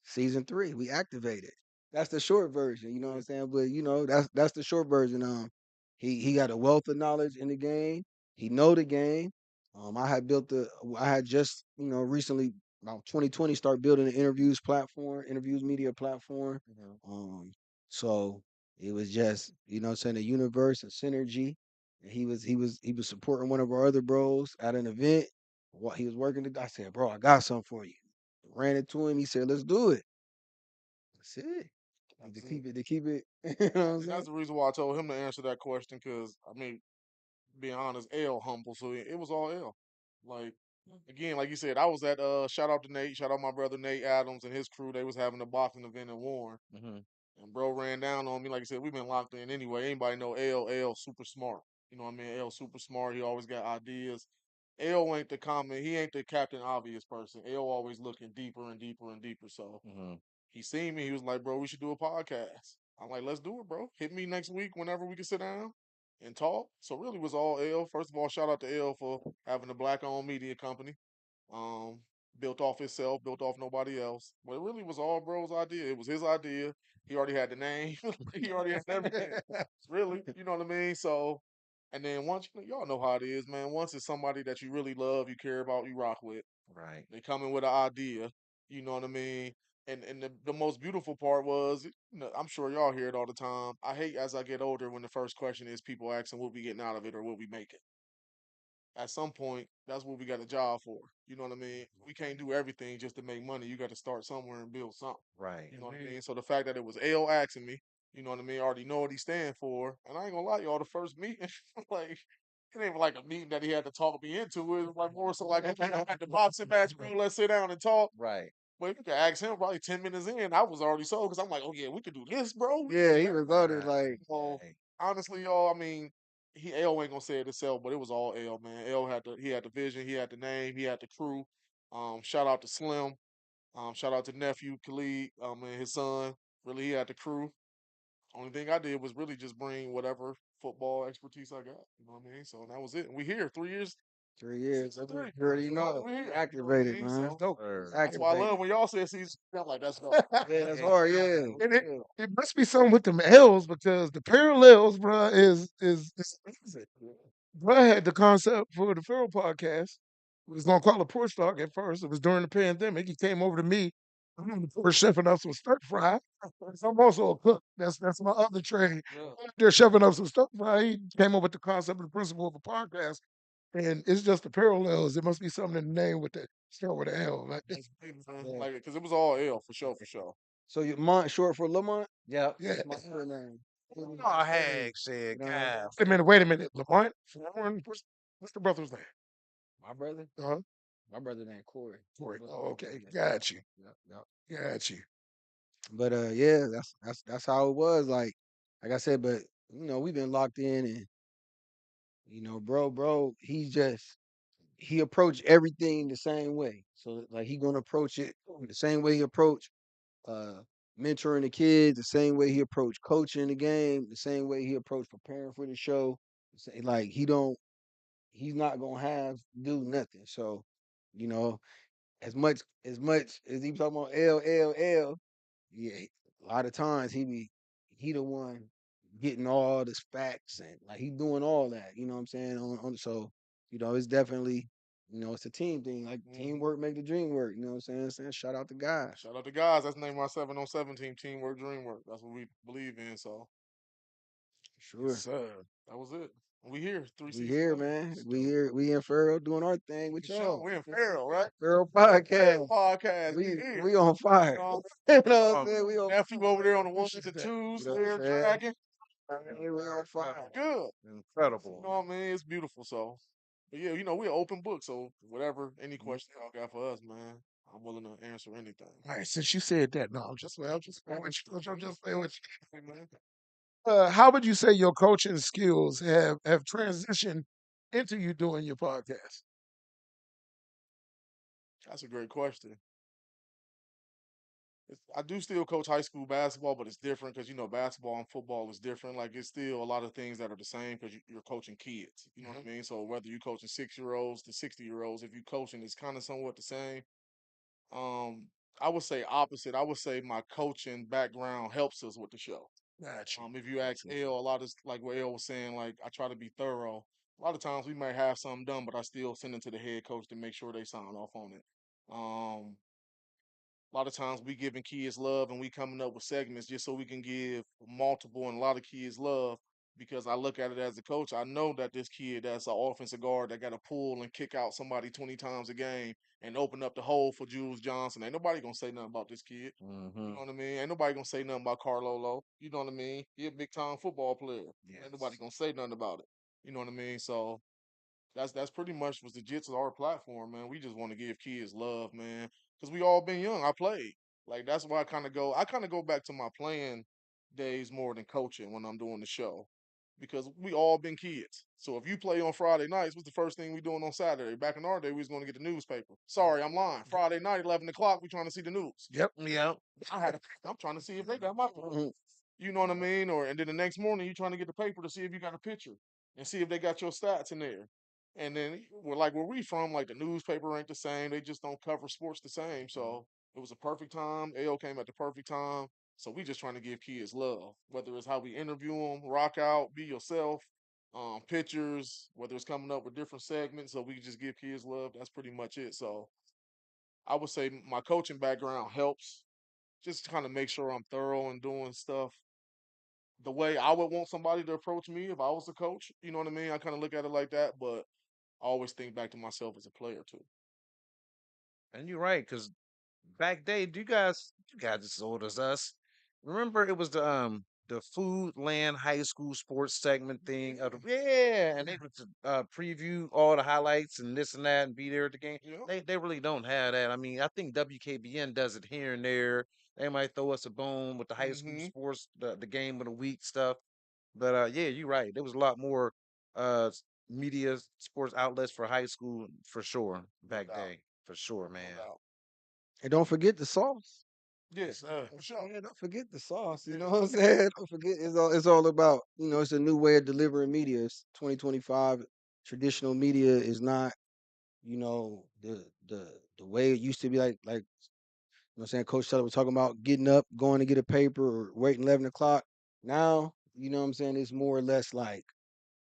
Season 3, we activated. That's the short version, you know what I'm saying? But that's the short version. He got a wealth of knowledge in the game. He know the game. I had just, recently about 2020 start building an interviews media platform. Um, so it was just, what I'm saying, the universe and synergy. And he was supporting one of our other bros at an event. What he was working I said, "Bro, I got something for you." Ran it to him. He said, "Let's do it." That's it. Like, That's it. to keep it. You know what I'm And that's saying? the reason why I told him to answer that question because, I mean, being honest, L humble, so it was all L. Like, again, like you said, I was at shout out to Nate, shout out my brother Nate Adams and his crew. They was having a boxing event in Warren. Mm-hmm. And bro ran down on me. Like I said, we've been locked in anyway. Anybody know L super smart. You know what I mean? L super smart. He always got ideas. L ain't the common, he ain't the Captain Obvious person. L always looking deeper and deeper and deeper. So Mm-hmm. he seen me. He was like, bro, we should do a podcast. I'm like, let's do it, bro. Hit me next week whenever we can sit down and talk. So really it was all L. First of all, shout out to L for having a black owned media company. Um, built off himself, built off nobody else. But it really was all bro's idea. It was his idea. He already had the name. He already had everything. Really, you know what I mean? So, and then once y'all know how it is, man. Once it's somebody that you really love, you care about, you rock with. Right. They come in with an idea. You know what I mean? And the most beautiful part was, I'm sure y'all hear it all the time. I hate as I get older when the first question is people asking what we getting out of it or what we making. At some point, that's what we got a job for. You know what I mean? We can't do everything just to make money. You got to start somewhere and build something. Right. You know what I mean? So the fact that it was L asking me, you know what I mean? I already know what he stand for. And I ain't gonna lie, y'all, the first meeting, like, it ain't like a meeting that he had to talk me into. It was like more so like, okay, I'm at the boxing match, bro. Let's sit down and talk. Right. Well, you can ask him probably 10 minutes in. I was already sold because I'm like, oh, yeah, we could do this, bro. We could Yeah, do he that. was loaded. Right. Like, So Right. honestly, y'all, I mean, he L ain't gonna say it himself, but it was all L, man. L had the vision, he had the name, he had the crew. Shout out to Slim. Shout out to nephew Khalid, and his son. Really, he had the crew. Only thing I did was really just bring whatever football expertise I got. You know what I mean? So that was it. And we here 3 years, 3 years. season three. You already know. We here. You know what I Activated, mean? man. That's So dope. Sir. that's why I Activated. love when y'all say season. I'm like, that's dope. Yeah, that's hard. Yeah. And it must be something with them L's because the parallels, bro, is amazing. Bro had the concept for the Farrell Podcast. We was gonna call it Porch Talk at first. It was during the pandemic. He came over to me. I'm the first chefing up some stir fry. I'm also a cook. That's my other trade. Yeah. They're chefing up some stir fry. He came up with the concept and the principle of a podcast. And it's just the parallels. There must be something in the name with the start with an L. Like, That's big, man. Yeah. Like, because it was all L for sure, for sure. So your Mont short for Lamont? Yep. yeah. My other name. Oh, heck, You shit. know, God. Wait a minute. Lamont, Warren, what's the brother's name? my brother? Uh-huh. My brother named Corey. Corey. But, Oh, okay. yeah. Got you. Yep, yep. Got you. But yeah, that's how it was. Like I said, but we've been locked in, and bro, he approached everything the same way. So like he gonna approach it the same way he approached uh mentoring the kids, the same way he approached coaching the game, the same way he approached preparing for the show. Like he's not gonna have do nothing. So, you know, as he talking about L, yeah, a lot of times he the one getting all the facts and like he doing all that. You know what I'm saying? So it's definitely. It's a team thing. Like Hmm. teamwork make the dream work. You know what I'm saying? Shout out to guys. Shout out to guys. That's the name of our 7-on-7 team. Teamwork, dreamwork. That's what we believe in. So Yes, Sure. sir. that was it. We here 3 We seasons here, later. man. Let's We do it. here. We in Farrell doing our thing For with sure. y'all. We in Farrell, right? Farrell Farrell Podcast. Podcast. We here. We on You fire. know, You know what I'm Oh, saying? We on nephew over there on the ones Appreciate and that. twos, you know what I'm there saying? dragging. We on fire. Good. You incredible. know what I mean? It's beautiful. So, but yeah, we're an open book. So, whatever, any Mhm. question y'all got for us, man, I'm willing to answer anything. All right, since you said that, no, I'm just playing with you. I'm just playing with Hey, man, you. How would you say your coaching skills have transitioned into you doing your podcast? that's a great question. I do still coach high school basketball, but it's different because basketball and football is different. Like it's still a lot of things that are the same because you're coaching kids. You know what I mean? So whether you're coaching 6 year olds to 60 year olds, if you're coaching, it's kind of somewhat the same. Um, I would say opposite. I would say my coaching background helps us with the show. Got you. If you ask L, a lot of like what L was saying, like I try to be thorough. A lot of times we might have something done, but I still send it to the head coach to make sure they sign off on it. A lot of times we giving kids love and we coming up with segments just so we can give multiple and a lot of kids love because I look at it as a coach. I know that this kid that's an offensive guard that got to pull and kick out somebody 20 times a game and open up the hole for Jules Johnson. Ain't nobody gonna say nothing about this kid. You Hmm. know what I mean? Ain't nobody gonna say nothing about Carlolo. You know what I mean? He a big time football player. Ain't nobody Yes. gonna say nothing about it. You know what I mean? So that's pretty much was the gist of our platform, man. We just want to give kids love, man, because we all been young. I played, like that's why I kind of go back to my playing days more than coaching when I'm doing the show, because we all been kids. So if you play on Friday nights, what's the first thing we doing on Saturday? Back in our day, we was going to get the newspaper. Sorry, I'm lying. Friday night, 11 o'clock, we trying to see the news. Yep. Yeah. I had, I'm trying to see if they got my Mhm. you know what I mean? Or and then the next morning you trying to get the paper to see if you got a picture and see if they got your stats in there. And then we're like where we from, like the newspaper ain't the same. They just don't cover sports the same. So it was a perfect time. AO came at the perfect time. So we just trying to give kids love, whether it's how we interview them, rock out, be yourself, pictures, whether it's coming up with different segments. So we can just give kids love. That's pretty much it. So I would say my coaching background helps just to kind of make sure I'm thorough and doing stuff the way I would want somebody to approach me if I was a coach. You know what I mean? I kind of look at it like that, but I always think back to myself as a player too. And you're right, because back day, you guys as old as us. Remember it was the Food Land High School sports segment thing of the, yeah, and they would preview all the highlights and this and that and be there at the game. Yeah. They really don't have that. I mean, I think WKBN does it here and there. They might throw us a bone with the high school Mm-hmm. sports, the game of the week stuff. But yeah, you're right. There was a lot more media sports outlets for high school for sure No back doubt. day. For sure, No man. doubt. And don't forget the sauce. Yeah, Yes, sir. for sure. Yeah, don't forget the sauce. You Yeah. know what I'm saying? Don't forget it's all about, it's a new way of delivering media. It's 2025. Traditional media is not, the way it used to be like what I'm saying, Coach Stella was talking about getting up, going to get a paper or waiting 11 o'clock. Now, what I'm saying, it's more or less like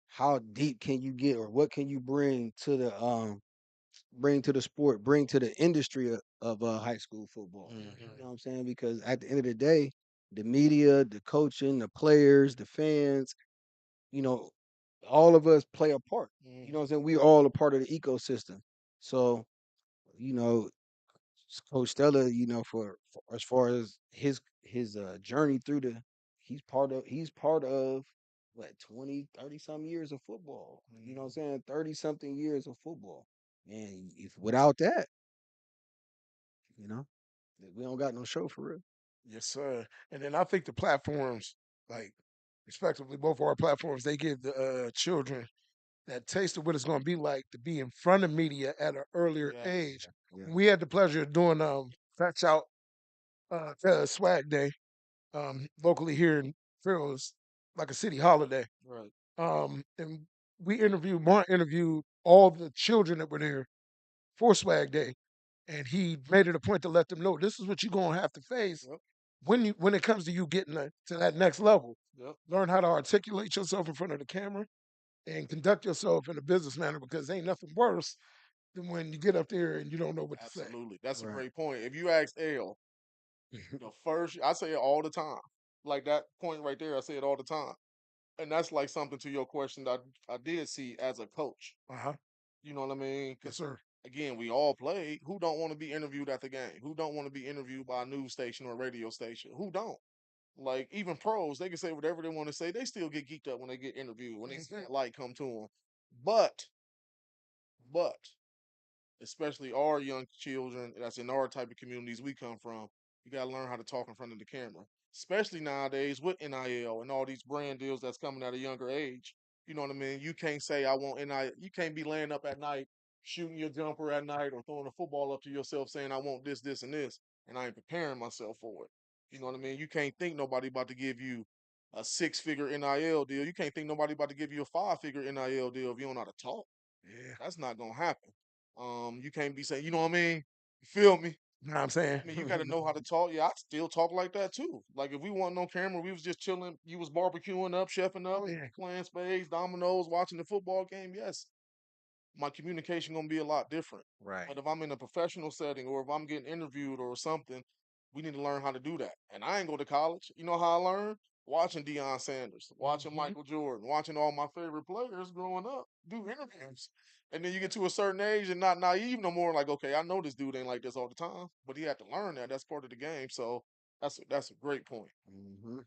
how deep can you get or what can you bring to the sport, bring to the industry of high school football. You Hmm. know what I'm saying? Because at the end of the day, the media, the coaching, the players, the fans, you know, all of us play a part. You know what Mm-hmm. I'm saying? We all a part of the ecosystem. So, you know, Coach Stella, for as far as his journey through he's part of what 20, 30 some years of football. You know what I'm Mm-hmm. saying? 30 something years of football. And if without that, you know, we don't got no show for real. Yes, sir. And then I think the platforms, like respectively, both of our platforms, they give the children that taste of what it's going to be like to be in front of media at an earlier Yes. age. Yeah. We had the pleasure of doing Fat Out Swag Day locally here in Farrell. It's like a city holiday. Right. And we interviewed, Mark interviewed all the children that were there for Swag Day, and he made it a point to let them know this is what you're gonna have to face Yep. when it comes to you getting to that next level. Yep. Learn how to articulate yourself in front of the camera and conduct yourself in a business manner because ain't nothing worse than when you get up there and you don't know what to say. Absolutely. That's a Right. great point. If you ask L, the first, I say it all the time. Like that point right there, I say it all the time. And that's like something to your question that I did see as a coach. Uh huh. You know what I mean? Yes, Because sir. again, we all play. Who don't want to be interviewed at the game? Who don't want to be interviewed by a news station or radio station? Who don't? Like even pros, they can say whatever they want to say. They still get geeked up when they get interviewed when they see that light come to them. But, but especially our young children that's in our type of communities we come from, you got to learn how to talk in front of the camera. Especially nowadays with NIL and all these brand deals that's coming at a younger age. You know what I mean? You can't say I want NIL. You can't be laying up at night, shooting your jumper at night or throwing a football up to yourself saying I want this, this, and this, and I ain't preparing myself for it. You know what I mean? You can't think nobody about to give you a 6-figure NIL deal. You can't think nobody about to give you a 5-figure NIL deal if you don't know how to talk. Yeah. That's not gonna happen. You can't be saying, you know what I mean? You feel me? You know what I'm saying? I mean, you got to know how to talk. Yeah, I still talk like that too. Like if we wasn't on camera, we was just chilling. You was barbecuing up, chefing up, Oh yeah. playing spades, dominoes, watching the football game. Yes, my communication gonna be a lot different. Right. But if I'm in a professional setting or if I'm getting interviewed or something, we need to learn how to do that. And I ain't go to college. You know how I learned? Watching Deion Sanders, watching Hmm. Michael Jordan, watching all my favorite players growing up do interviews. And then you get to a certain age and not naive no more. Like, okay, I know this dude ain't like this all the time, but he had to learn that. That's part of the game. So that's a great point. Hmm.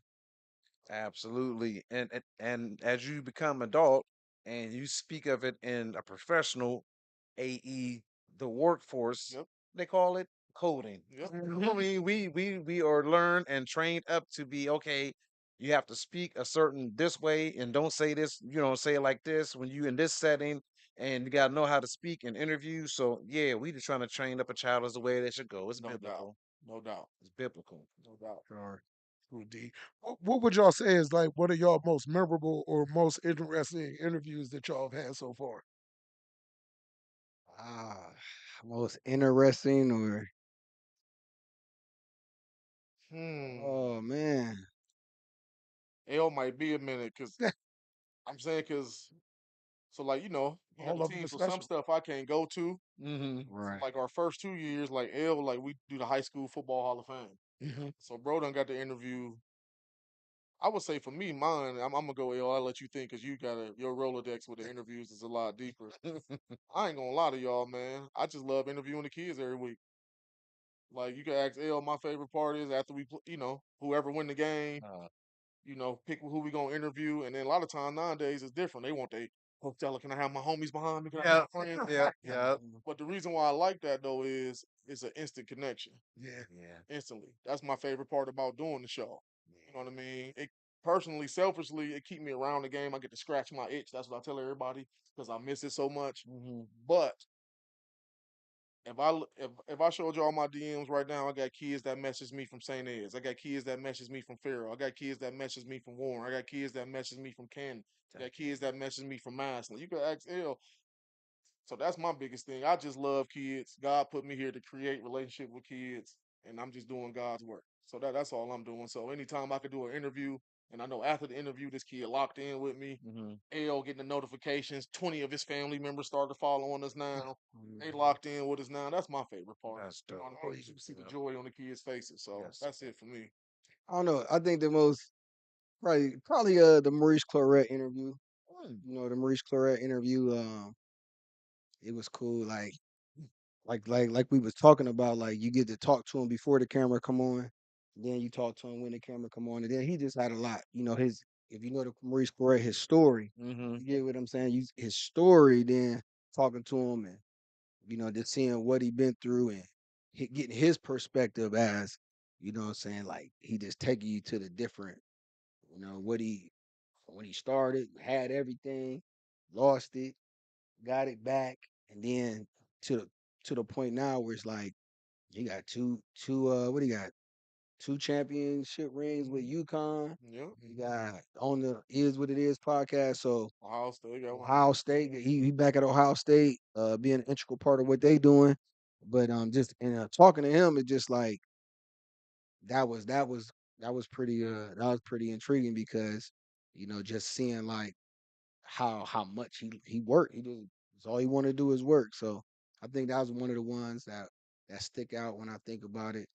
Absolutely. And as you become adult and you speak of it in a professional AE, the workforce, Yep. they call it coding. Yep. I mean, we are learned and trained up to be okay. You have to speak a certain this way and don't say this, say it like this when you in this setting, and you gotta know how to speak in interviews. So yeah, we just trying to train up a child as the way they should go. It's No doubt. biblical. No doubt. It's biblical. No doubt. Sure. Cool D. What would y'all say is like one of y'all most memorable or most interesting interviews that y'all have had so far? Ah, most interesting or Hmm. oh man. L might be a minute because I'm saying because so like you got All the of them team. are So some special. stuff I can't go to. Mm-hmm. So Right. like our first 2 years, like L, like we do the high school football Hall of Fame. Hmm. So bro done got the interview. I would say for me, mine. I'm gonna go L. I'll let you think because you got your Rolodex with the interviews is a lot deeper. I ain't gonna lie to y'all, man. I just love interviewing the kids every week. Like you can ask L. My favorite part is after whoever win the game. Pick who we gonna interview, and then a lot of times nowadays it's different. They want they Coach Stella, can I have my homies behind me? Can I have Yeah, my friends? yeah, yeah, But the reason why I like that though is it's an instant connection, Yeah. yeah, instantly. That's my favorite part about doing the show. You know what I mean? It personally, selfishly, it keep me around the game. I get to scratch my itch. That's what I tell everybody because I miss it so much. Mm-hmm. But if I showed you all my DMs right now, I got kids that message me from St. Ed's. I got kids that message me from Farrell. I got kids that message me from Warren. I got kids that message me from Canton. I got kids that message me from Massillon. You can ask L. So that's my biggest thing. I just love kids. God put me here to create relationship with kids, and I'm just doing God's work. So that's all I'm doing. So anytime I could do an interview, and I know after the interview, this kid locked in with me. Mm-hmm. L getting the notifications. 20 of his family members started following us now. They Mhm. locked in with us now. That's my favorite part. That's You know dope. what I Oh mean? yeah. You see the Yeah. joy on the kids' faces. So Yes. that's it for me. I don't know. I think the most probably the Maurice Claret interview. Mm. You know, the Maurice Claret interview. It was cool. Like we was talking about. Like you get to talk to him before the camera come on. Then you talk to him when the camera come on, and then he just had a lot. You know, his if you know the Maurice Claret, his story. Mm-hmm. You get what I'm saying? His story. Then talking to him and just seeing what he been through and getting his perspective as what I'm saying. Like he just taking you to the different. What he when he started, had everything, lost it, got it back, and then to the to the point now where it's like he got two what he got? Two championship rings with UConn. Yep. He got on the Is What It Is podcast. So Ohio State got one. Ohio State, he back at Ohio State, being an integral part of what they doing. But just talking to him, it just like that was that was that was pretty intriguing because just seeing like how much he worked. He just all he wanted to do is work. So I think that was one of the ones that stick out when I think about it.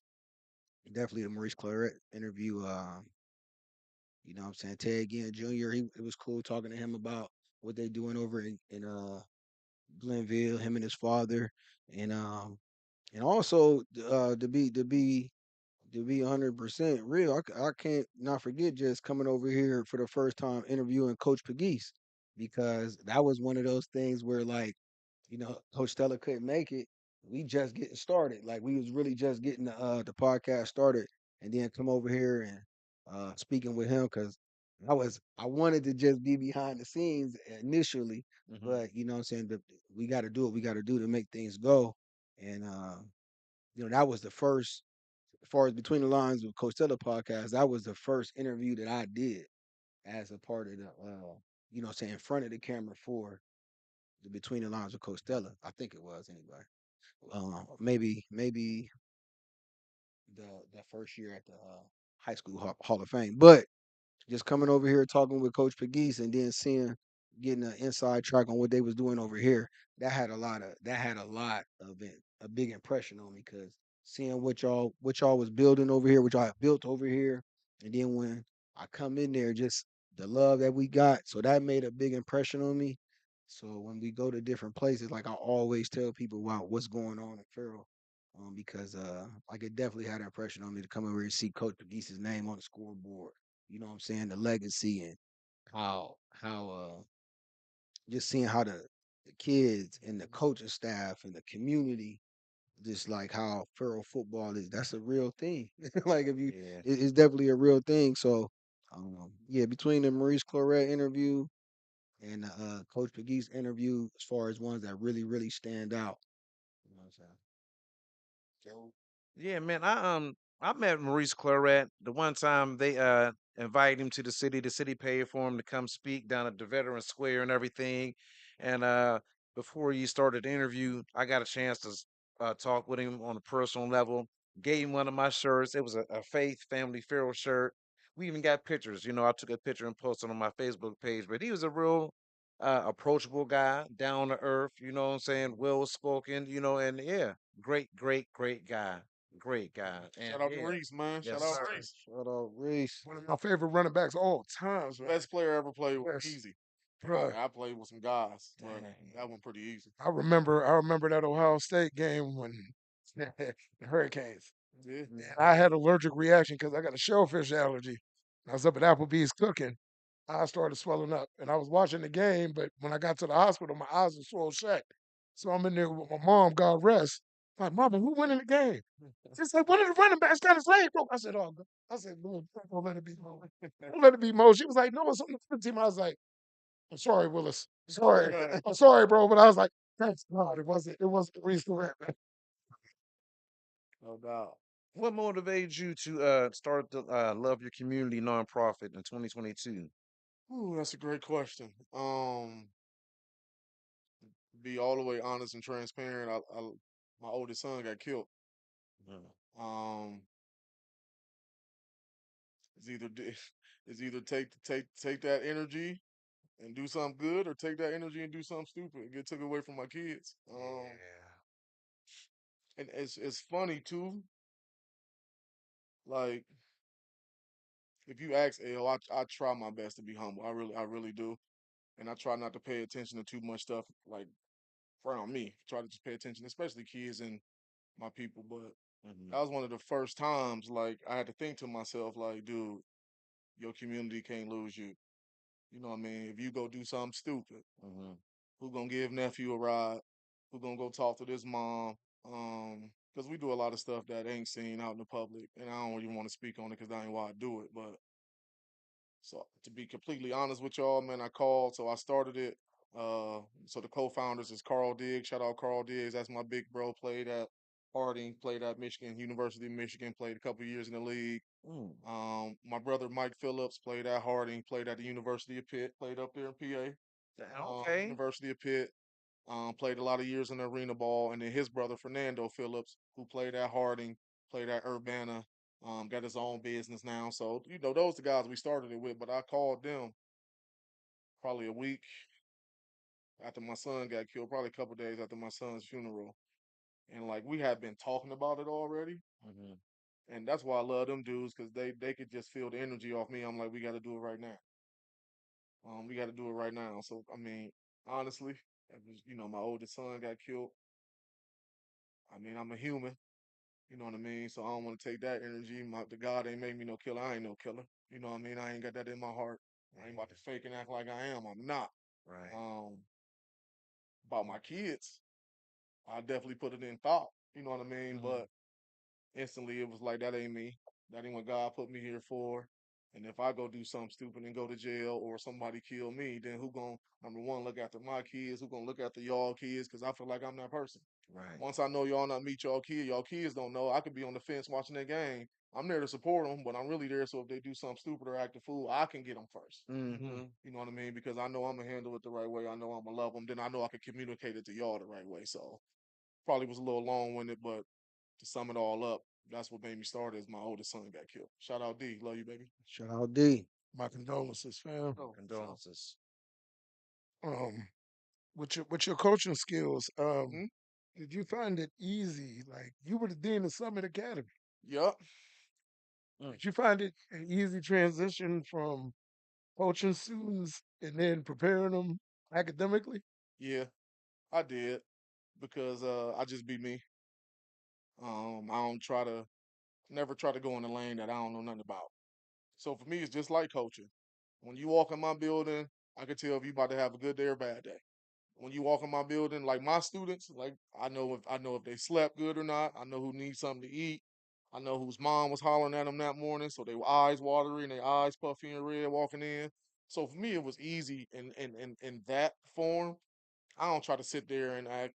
Definitely the Maurice Claret interview. You know what I'm saying? Ted Ginn Jr. It was cool talking to him about what they doing over in Glenville, him and his father, and um and also to be 100% real, I can't not forget just coming over here for the first time interviewing Coach Pegues because that was one of those things where like Coach Stella couldn't make it. We just getting started. Like we was really just getting the podcast started, and then come over here and speaking with him because I wanted to just be behind the scenes initially, Hmm. but you know what I'm saying. We got to do what we got to do to make things go, and that was the first. As far as between the lines with Coach Stella podcast, that was the first interview that I did as a part of the, in front of the camera for the Between the Lines with Coach Stella. I think it was anyway. Maybe the first year at the high school Hall of Fame, but just coming over here talking with Coach Pegues and then getting an inside track on what they was doing over here. That had a lot of it, a big impression on me because seeing what y'all was building over here, what y'all have built over here, and then when I come in there, just the love that we got, so that made a big impression on me. So when we go to different places, like I always tell people about what's going on in Farrell, because like it definitely had an impression on me to come over and see Coach Pegues' name on the scoreboard. You know what I'm saying? The legacy and how just seeing how the kids and the coaching staff and the community just like how Farrell football is. That's a real thing. Like if you, Yeah. it's definitely a real thing. So yeah, between the Maurice Claret interview and the Coach Pegues interview, as far as ones that really stand out. You know what I'm saying? Yeah, man. I met Maurice Claret the one time they invited him to the city. The city paid for him to come speak down at the Veteran Square and everything. And before he started the interview, I got a chance to talk with him on a personal level. Gave him one of my shirts. It was a Faith Family Farrell shirt. We even got pictures. I took a picture and posted on my Facebook page. But he was a real approachable guy, down to earth. You know what I'm saying? Well spoken. And yeah, great guy. Great guy. And Shout out to yeah, Reese, man. Shout yes, out sir. Reese. Shout out Reese. One of my favorite running backs all times, man. Best player ever played with Yes, easy. bruh. I played with some guys, but Dang. that one pretty easy. I remember that Ohio State game when the Hurricanes. Yeah. And I had allergic reaction because I got a shellfish allergy. I was up at Applebee's cooking. I started swelling up, and I was watching the game. But when I got to the hospital, my eyes were swollen shut. So I'm in there with my mom, God rest. I'm like, Mama, who winning the game? She said, one of the running backs got his leg broke. I said, oh, God. I said, Lord, don't let it be Mo. Don't let it be Mo. She was like, no, it's on the other team. I was like, I'm sorry, Willis. Sorry. I'm sorry, bro. But I was like, thanks God. It wasn't Reese Durant, man. No doubt. What motivated you to start the Love Your Community nonprofit in 2022? Ooh, that's a great question. Be all the way honest and transparent. My oldest son got killed. Mm. Um, it's either it's either take that energy and do something good, or take that energy and do something stupid and get took away from my kids. Yeah. And it's funny too. Like if you ask L, I try my best to be humble. I really do, and I try not to pay attention to too much stuff like around me. Try to just pay attention, especially kids and my people. But Hmm. that was one of the first times like I had to think to myself like, dude, your community can't lose you. You know what I mean? If you go do something stupid, Hmm. who gonna give nephew a ride? Who gonna go talk to this mom? Because we do a lot of stuff that ain't seen out in the public, and I don't even want to speak on it because I ain't why I do it. But so to be completely honest with y'all, man, I called, so I started it. So the co-founders is Carl Diggs. Shout out Carl Diggs. That's my big bro. Played at Harding, played at Michigan, University of Michigan, played a couple years in the league. Mm. My brother Mike Phillips played at Harding, played at the University of Pitt, played up there in PA. Okay. University of Pitt. Played a lot of years in the arena ball, and then his brother Fernando Phillips, who played at Harding, played at Urbana, got his own business now. So those the guys we started it with. But I called them probably a week, after my son got killed, probably a couple days after my son's funeral. And like we had been talking about it already. Hmm. And that's why I love them dudes because they could just feel the energy off me. I'm like, we got to do it right now. We got to do it right now. So I mean, honestly, my oldest son got killed. I mean, I'm a human. You know what I mean? So I don't want to take that energy. The God ain't made me no killer. I ain't no killer. You know what I mean? I ain't got that in my heart. I ain't about to fake and act like I am. I'm not. Right. Um, about my kids, I definitely put it in thought. You know what I mean? Hmm. But instantly it was like that ain't me. That ain't what God put me here for. And if I go do something stupid and go to jail or somebody kill me, then who gonna number one look after my kids? Who gonna look after y'all kids? Because I feel like I'm that person. Right. Once I know y'all not meet y'all kids don't know. I could be on the fence watching that game. I'm there to support them, but I'm really there so if they do something stupid or act a fool, I can get them first. Hmm. You know what I mean? Because I know I'm gonna handle it the right way. I know I'm gonna love them. Then I know I can communicate it to y'all the right way. So probably was a little long winded, but to sum it all up, that's what made me start. Is my oldest son got killed. Shout out D, love you, baby. Shout out D. My condolences, fam. Oh, so Condolences. Um, with your coaching skills, hmm? did you find it easy? Like you were the dean of Summit Academy. Yep, Mm. Did you find it an easy transition from coaching students and then preparing them academically? yeah, I did because I just be me. I don't try to never try to go in the lane that I don't know nothing about. So for me, it's just like coaching. When you walk in my building, I can tell if you about to have a good day or bad day. When you walk in my building, like my students, like I know if they slept good or not. I know who needs something to eat. I know whose mom was hollering at them that morning, so they were eyes watery and their eyes puffy and red walking in. So for me, it was easy in that form. I don't try to sit there and act,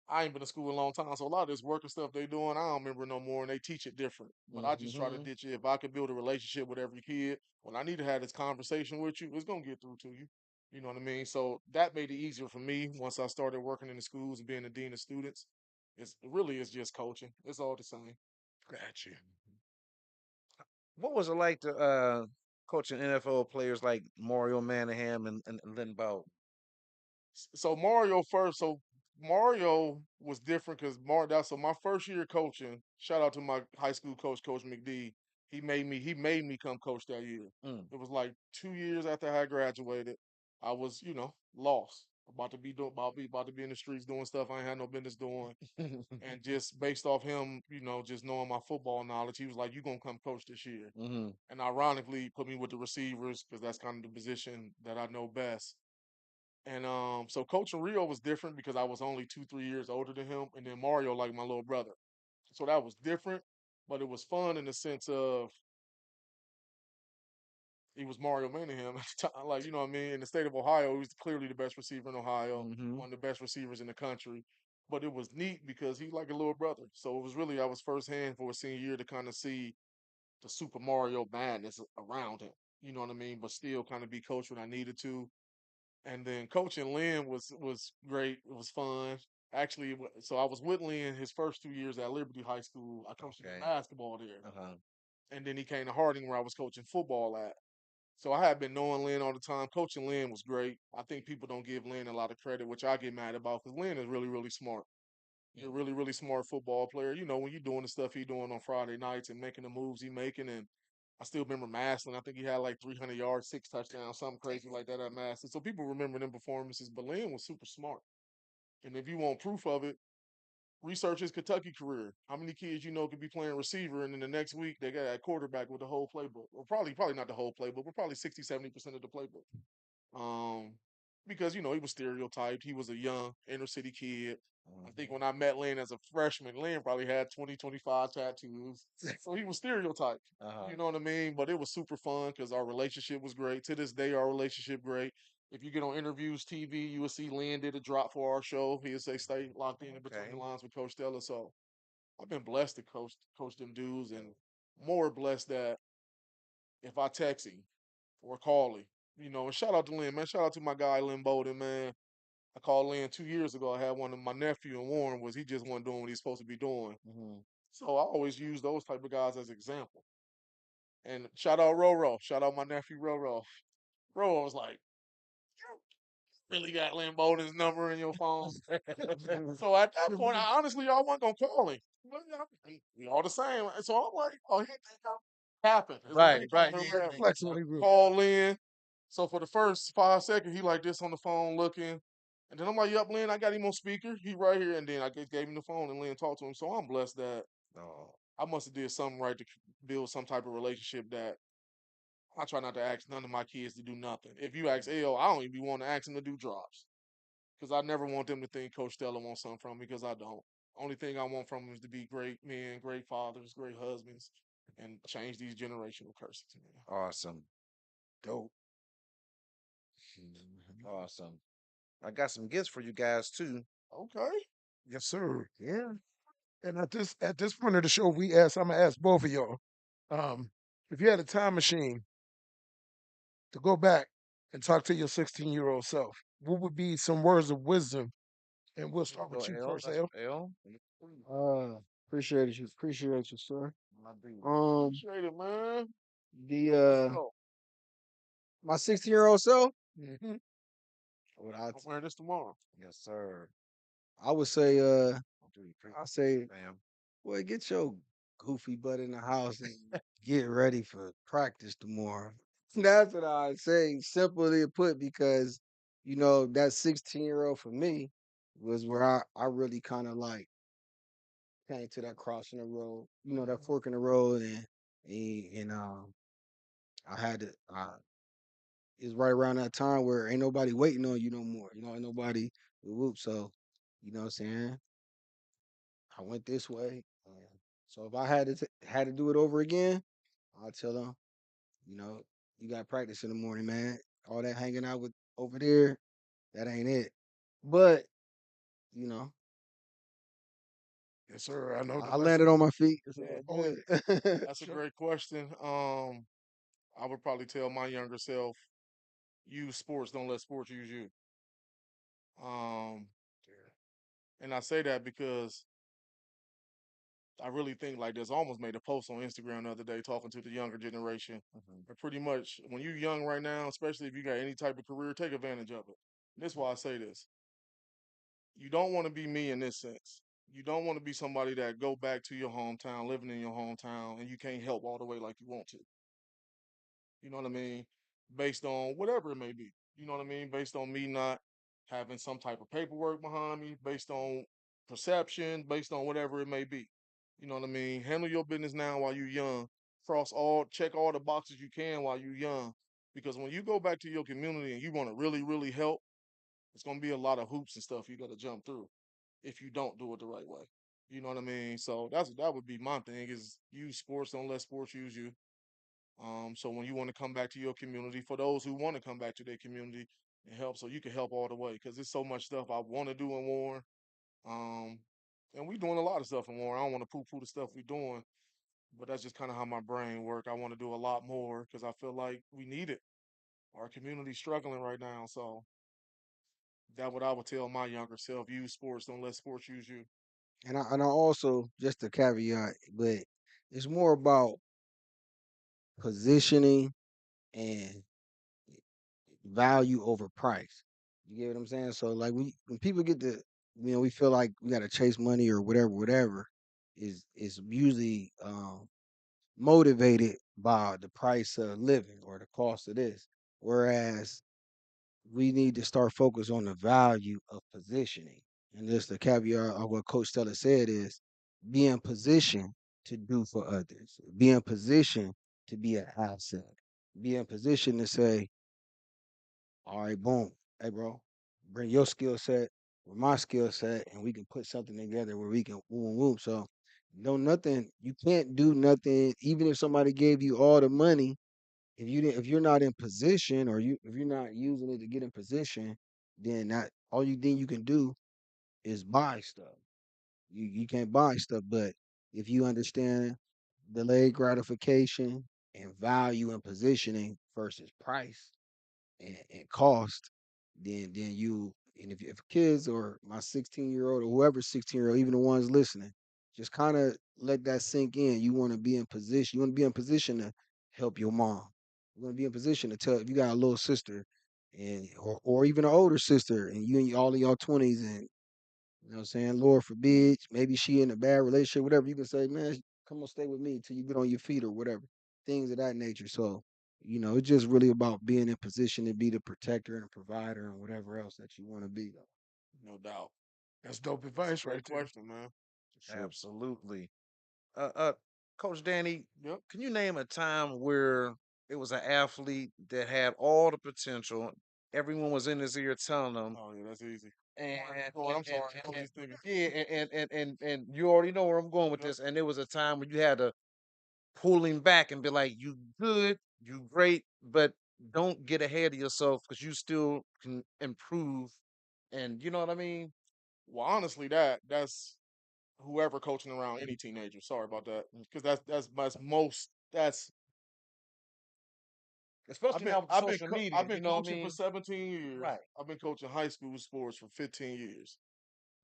I ain't been to school in a long time, so a lot of this work and stuff they doing, I don't remember no more, and they teach it different. But I just try to Hmm. ditch it. If I could build a relationship with every kid, when I need to have this conversation with you, it's gonna get through to you. You know what I mean? So that made it easier for me once I started working in the schools and being the dean of students. It really is just coaching. It's all the same. Got you. What was it like to coaching NFL players like Mario Manningham and Lynn Bowden? So Mario first. So Mario was different because that's so my first year coaching. Shout out to my high school coach, Coach McD. He made me come coach that year. Mm. It was like 2 years after I had graduated. I was lost about to be in the streets doing stuff I ain't had no business doing. And just based off him, just knowing my football knowledge, he was like, "You gonna come coach this year?" Hmm. And ironically, put me with the receivers because that's kind of the position that I know best. And so coaching Rio was different because I was only 2, 3 years older than him, and then Mario like my little brother. So that was different, but it was fun in the sense of he was Mario Manningham at the time. Like, you know what I mean? In the state of Ohio, he was clearly the best receiver in Ohio, Hmm. one of the best receivers in the country. But it was neat because he like a little brother. So it was really I was firsthand for a senior year to kind of see the Super Mario madness around him. You know what I mean? But still kind of be coached when I needed to. And then coaching Lynn was great. It was fun. Actually, so I was with Lynn his first 2 years at Liberty High School. I coached him Okay. basketball there, Uh-huh. and then he came to Harding where I was coaching football at. So I had been knowing Lynn all the time. Coaching Lynn was great. I think people don't give Lynn a lot of credit, which I get mad about because Lynn is really, really smart. He's a really, really smart football player. You know, when you're doing the stuff he doing on Friday nights and making the moves he making, and I still remember Maslin. I think he had like 300 yards, 6 touchdowns, something crazy like that at Maslin. So people remember them performances. But Lynn was super smart. And if you want proof of it, research his Kentucky career. How many kids you know could be playing receiver, and then the next week they got a quarterback with the whole playbook, or probably not the whole playbook, but probably 60, 70% of the playbook. Um, because he was stereotyped. He was a young inner city kid. I think Hmm. when I met Lynn as a freshman, Lynn probably had 20, 25 tattoos. So he was stereotyped. Uh-huh. You know what I mean? But it was super fun because our relationship was great. To this day, our relationship great. If you get on interviews, TV, you will see Lynn did a drop for our show. He'll say stay locked in between the Okay. lines with Coach Stella. So I've been blessed to coach them dudes and more blessed that if I text him or call him, and shout out to Lynn, man. Shout out to my guy Lynn Bowden, man. I called Lynn 2 years ago. I had one of my nephew and Warren was he just wasn't doing what he's supposed to be doing. Hmm. So I always use those type of guys as example. And shout out Roro. Shout out my nephew Roro. Roro was like, really got Lynn Bowden's number in your phone. So at that point, I honestly, I wasn't gonna call him. But, we all the same. So I'm like, oh, he think I'm happened. Is what Right, they right. call Yeah, it. flex on the group. Call in. So for the first 5 seconds, he like this on the phone looking. And then I'm like, yup, Lynn, I got him on speaker. He right here. And then I just gave him the phone and Lynn talked to him. So I'm blessed that I must have did something right to build some type of relationship that I try not to ask none of my kids to do nothing. If you ask L, I don't even be wanting to ask them to do drops. Because I never want them to think Coach Stella wants something from me because I don't. Only thing I want from them is to be great men, great fathers, great husbands, and change these generational curses, man. Awesome. Dope. Awesome. I got some gifts for you guys too. Okay. Yes, sir. Yeah. And at this point of the show, I'm gonna ask both of y'all. Um, if you had a time machine to go back and talk to your 16-year-old self, what would be some words of wisdom? And we'll start Go with you L. first, That's Al. for L. Uh, appreciate you, sir. My dude. Appreciate it, man. The Let's go. my 16-year-old self. Hmm. What I I'm wearing this tomorrow. Yes, sir. I would say My dude, I say, fam. boy, get your goofy butt in the house and get ready for practice tomorrow. That's what I say, simply put, because that 16-year-old for me was where I really kind of like came to that cross in the road, that fork in the road, and I had to. It's right around that time where ain't nobody waiting on you no more. Ain't nobody whoop. So, what I'm saying? I went this way. So if I had to do it over again, I'll tell them, you know, you got practice in the morning, man. All that hanging out with over there, that ain't it. But, you know, Yes, sir. I know the I landed lesson. on my feet. It's Yeah. all Oh, yeah. good. That's a Sure. great question. I would probably tell my younger self, use sports, don't let sports use you. Um, and I say that because I really think like there's almost made a post on Instagram the other day talking to the younger generation. Mhm. But pretty much when you're young right now, especially if you got any type of career, take advantage of it. And this is why I say this. You don't want to be me in this sense. You don't want to be somebody that go back to your hometown, living in your hometown, and you can't help all the way like you want to. You know what I mean? Based on whatever it may be. You know what I mean? Based on me not having some type of paperwork behind me, based on perception, based on whatever it may be. You know what I mean? Handle your business now while you're young. Check all the boxes you can while you're young. Because when you go back to your community and you want to really, really help, it's gonna be a lot of hoops and stuff you gotta jump through if you don't do it the right way. You know what I mean? So that would be my thing is use sports, don't let sports use you. So when you want to come back to your community, for those who want to come back to their community and help, so you can help all the way, because there's so much stuff I want to do in Warren. Um, and we doing a lot of stuff in Warren. I don't want to poo-poo the stuff we doing, but that's just kind of how my brain work. I want to do a lot more because I feel like we need it. Our community's struggling right now, so that what I would tell my younger self: use sports, don't let sports use you. And I also, just a caveat, but it's more about positioning and value over price. You get what I'm saying? So like when people get to we feel like we gotta chase money or whatever, is usually motivated by the price of living or the cost of this. Whereas we need to start focus on the value of positioning. And just the caveat of what Coach Stella said is be in position to do for others. Be in position to be an asset. Be in position to say, all right, boom. Hey, bro, bring your skill set with my skill set, and we can put something together where we can boom, boom. So, you can't do nothing, even if somebody gave you all the money. If you're not in position, or if you're not using it to get in position, then that all you think you can do is buy stuff. You can't buy stuff, but if you understand delayed gratification and value and positioning versus price, and cost, then you and if kids or my 16-year-old or whoever's 16-year-old, even the ones listening, just kind of let that sink in. You want to be in position. You want to be in position to help your mom. You want to be in position to tell if you got a little sister. and or even an older sister, and you and all in your 20s, and you know what I'm saying, Lord forbid, maybe she in a bad relationship, whatever. You can say, man, come on, stay with me till you get on your feet or whatever, things of that nature. So, it's just really about being in position to be the protector and provider and whatever else that you want to be. Though. No doubt. That's dope That's a advice great right there. question, man. Sure. Absolutely. Uh, Coach Danny, Yep. can you name a time where it was an athlete that had all the potential? Everyone was in his ear telling them, Oh yeah, that's easy. and Go on, I'm sorry. I was just thinking. yeah, and you already know where I'm going with Yep. this. And there was a time when you had to pull him back and be like, "You good, you great, but don't get ahead of yourself because you still can improve." And you know what I mean? Well, honestly, that's whoever coaching around any teenager. Sorry about that, because that's most. That's Especially now with the social media, I've you been know what I coaching for mean? 17 years. Right. I've been coaching high school sports for 15 years.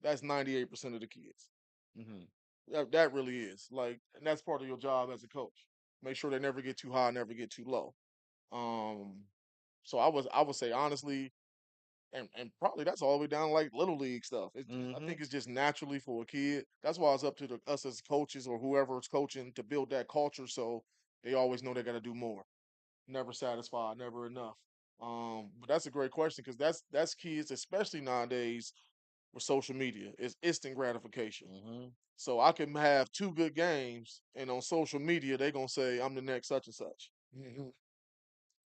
That's 98% of the kids. Hmm. That really is like, and that's part of your job as a coach. Make sure they never get too high, never get too low. Um, so I would say honestly, and probably that's all the way down to like little league stuff. I Hmm. think it's just naturally for a kid. That's why it's up to us as coaches or whoever is coaching to build that culture so they always know they got to do more. Never satisfied, never enough. But that's a great question because that's kids, especially nowadays with social media. It's instant gratification. Hmm. So I can have two good games, and on social media they gonna say I'm the next such and such. Hmm.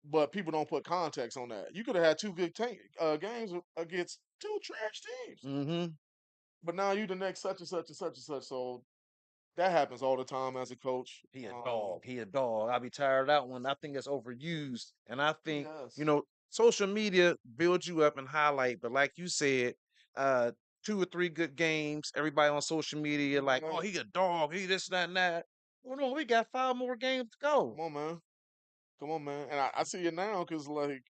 But people don't put context on that. You could have had two good games against two trash teams, Hmm. but now you the next such and such and such and such. So that happens all the time as a coach. He a dog. He a dog. I be tired of that one. I think it's overused. And I think, Yes, social media builds you up and highlight, but like you said, uh, two or three good games, everybody on social media like, oh, man. he a dog, he this, that, and that. Well, no, we got five more games to go. Come on, man. Come on, man. And I see it now because like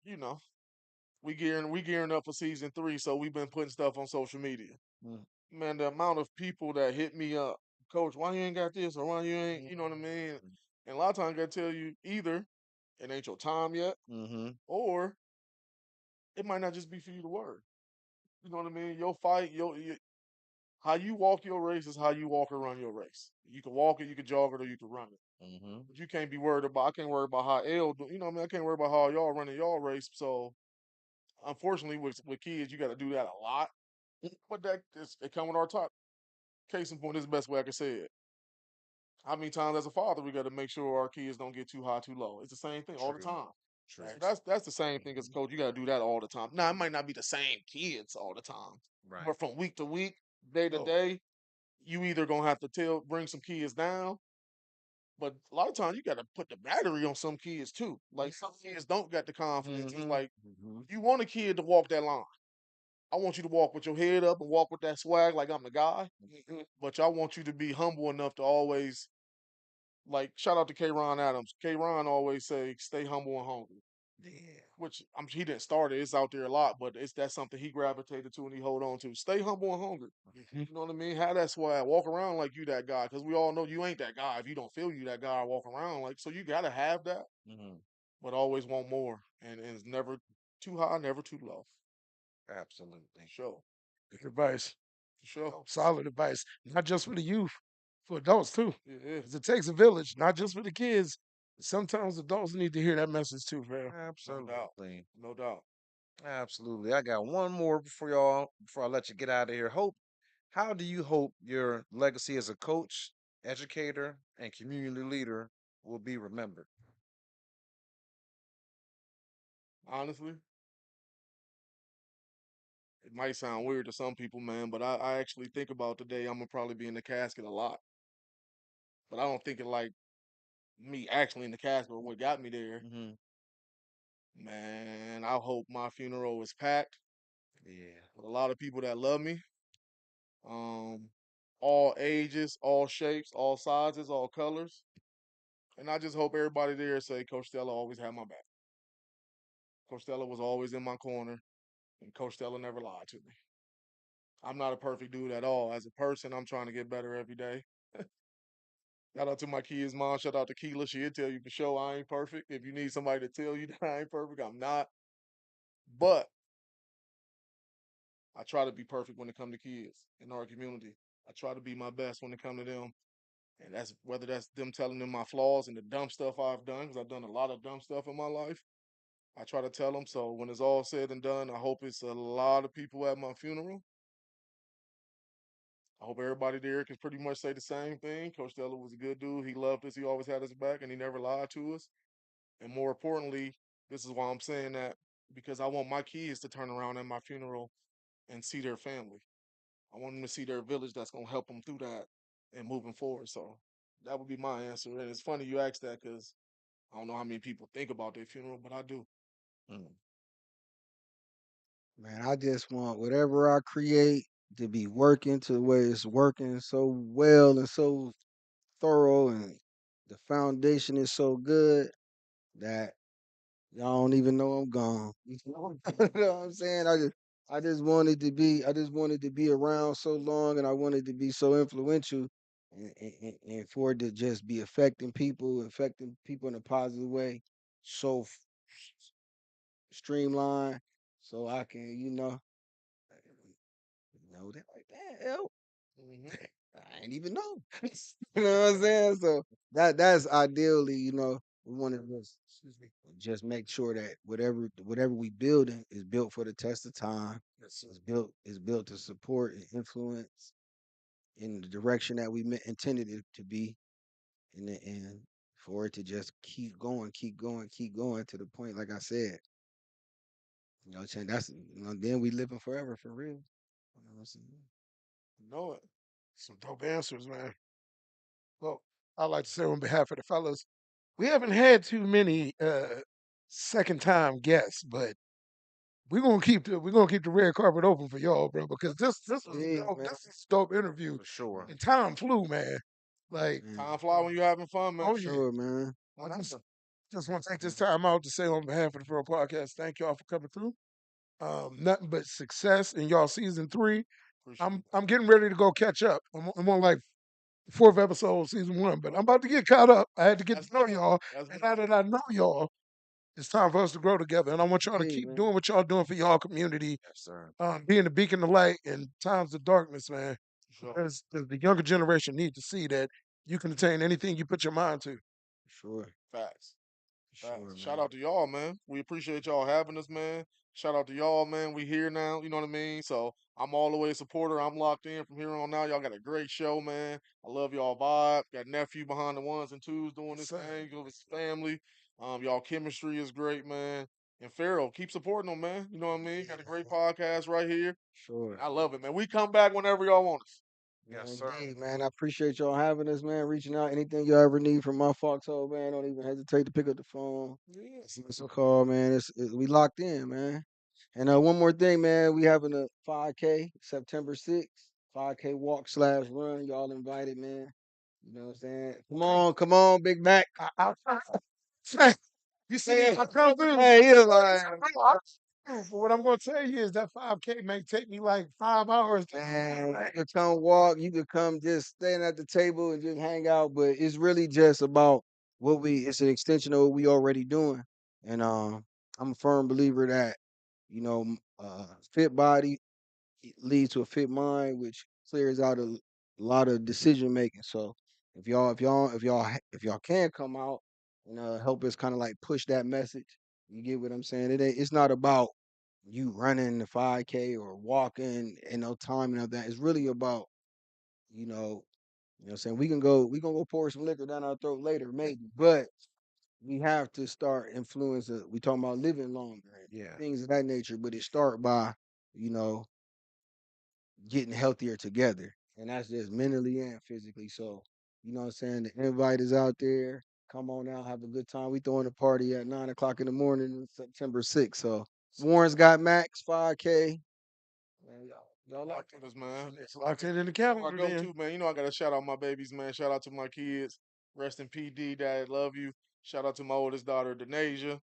we gearing up for season 3, so we've been putting stuff on social media. Mm. Man, the amount of people that hit me up, Coach, why you ain't got this or why you ain't, you know what I mean? And a lot of times I gotta tell you either it ain't your time yet, Mm-hmm. or it might not just be for you to work. You know what I mean? Your fight, how you walk your race is how you walk or run your race. You can walk it, you can jog it, or you can run it. Mm-hmm. But you can't be worried about. I can't worry about how L. You know what I mean? I can't worry about how y'all running y'all race. So unfortunately, with kids, you got to do that a lot. But it come with our top. Case in point, this is the best way I can say it. How many times as a father we got to make sure our kids don't get too high, too low? It's the same thing all the True. time. True. So that's the same thing as a Mhm. coach. You got to do that all the time. Now it might not be the same kids all the time, Right. but from week to week, day to Oh. day, you either gonna have to bring some kids down, but a lot of times you got to put the battery on some kids too. Like some kids don't got the confidence. It's Mm-hmm. like Mm-hmm. you want a kid to walk that line. I want you to walk with your head up and walk with that swag like I'm the guy. But I want you to be humble enough to always like shout out to K. Ron Adams. K. Ron always say, "Stay humble and hungry," Yeah. which he didn't start it. It's out there a lot, but that's something he gravitated to and he hold on to. Stay humble and hungry. Hmm. You know what I mean? Have that swag. Walk around like you that guy, because we all know you ain't that guy if you don't feel you that guy. Walk around like so. You gotta have that, Mm-hmm. but always want more, and it's never too high, never too low. Absolutely. Sure, Good advice. for sure. Solid advice. Not just for the youth, for adults too. Yeah, 'Cause it takes a village, not just for the kids. Sometimes adults need to hear that message too, fam. no doubt, Absolutely. no doubt. Absolutely. I got one more before y'all, before I let you get out of here. Hope, how do you hope your legacy as a coach, educator, and community leader will be remembered? Honestly, it might sound weird to some people, man, but I actually think about the day I'm gonna probably be in the casket a lot. But I don't think it like me actually in the casket or what got me there. Hmm. Man, I hope my funeral is packed Yeah. with a lot of people that love me. Um, all ages, all shapes, all sizes, all colors. And I just hope everybody there say Coach Stella always had my back. Coach Stella was always in my corner, and Coach Stella never lied to me. I'm not a perfect dude at all. As a person, I'm trying to get better every day. Shout out to my kids' mom. Shout out to Keela. She'll tell you for sure I ain't perfect. If you need somebody to tell you that I ain't perfect, I'm not. But I try to be perfect when it comes to kids in our community. I try to be my best when it comes to them. And that's whether that's them telling them my flaws and the dumb stuff I've done, because I've done a lot of dumb stuff in my life. I try to tell them. So when it's all said and done, I hope it's a lot of people at my funeral. I hope everybody there can pretty much say the same thing. Coach Stella was a good dude. He loved us. He always had us back, and he never lied to us. And more importantly, this is why I'm saying that because I want my kids to turn around at my funeral and see their family. I want them to see their village that's going to help them through that and moving forward. So that would be my answer. And it's funny you asked that because I don't know how many people think about their funeral, but I do. Mm. Man, I just want whatever I create to be working to the way it's working so well and so thorough, and the foundation is so good that y'all don't even know I'm gone. You know what I'm saying? I just wanted to be around so long, and I wanted to be so influential, and for it to just be affecting people in a positive way, so streamlined, so I can, that like that help. Hmm. I ain't even know. You know what I'm saying? So that's ideally, we want to just make sure that whatever we building is built for the test of time. It's built to support and influence in the direction that we intended it to be, in the end, for it to just keep going, keep going, keep going to the point, like I said. You know what I'm saying? Then we living forever for real. You know what I'm saying? You know it. Some dope answers, man. Well, I'd like to say on behalf of the fellas, we haven't had too many second time guests, but we're gonna keep the red carpet open for y'all, bro, because this was Yeah, dope. man. This is a dope interview. For sure. And time flew, man. Like, Man, Time fly when you're having fun, man. oh for yeah. sure, man. I just want to take this time out to say on behalf of the Farrell Podcast, thank y'all for coming through. Nothing but success in y'all season 3. Appreciate I'm getting ready to go catch up. I'm on like fourth episode of season 1, but I'm about to get caught up. I had to get that's to know y'all, that's and good. now that I know y'all, it's time for us to grow together. And I want y'all to Hey, keep man. doing what y'all doing for y'all community, Yes, sir. being a beacon of light in times of darkness, man. For sure. Because the younger generation need to see that you can attain anything you put your mind to. For sure. Facts. For sure, Facts. Shout man. out to y'all, man. We appreciate y'all having us, man. Shout out to y'all, man. We here now. You know what I mean? So I'm all the way a supporter. I'm locked in from here on now. Y'all got a great show, man. I love y'all vibe. Got nephew behind the ones and twos doing Yes, this sir. thing with his family. Y'all chemistry is great, man. And Farrell, keep supporting them, man. You know what I mean? Got a great podcast right here. And Sure. I love it, man. We come back whenever y'all want us. Yes, Man, sir. indeed, man. I appreciate y'all having us, man. Reaching out. Anything you ever need from my foxhole, man, don't even hesitate to pick up the phone. Yes. Give us a call, man. We locked in, man. And one more thing, man. We having a 5K September 6th. 5K walk/run. Y'all invited, man. You know what I'm saying? Come on, Big Mac. I'll try. You see, Hey, I come through. hey, he was like, But what I'm going to tell you is that 5K may take me like 5 hours. man, you could come walk, you could come just stand at the table and just hang out, but it's really just about it's an extension of what we already doing. And I'm a firm believer that, fit body leads to a fit mind, which clears out a lot of decision making. So if y'all can come out and help us kind of like push that message, you get what I'm saying? It's not about you running the 5K or walking and no time and all that. It's really about, what I'm saying, we gonna go pour some liquor down our throat later, maybe, but we have to start influencing. We talking about living longer and Yeah. things of that nature, but it start by, you know, getting healthier together. And that's just mentally and physically. So, you know what I'm saying? The invite is out there. Come on out, have a good time. We throwing a party at 9 o'clock in the morning on September 6th. So Warren's got Max 5K. Man, y'all like Locked with us, man. It's locked in the Before I calendar go then. too, man, you know I gotta shout out my babies, man. Shout out to my kids. Rest in PD, Dad, love you. Shout out to my oldest daughter, Denasia,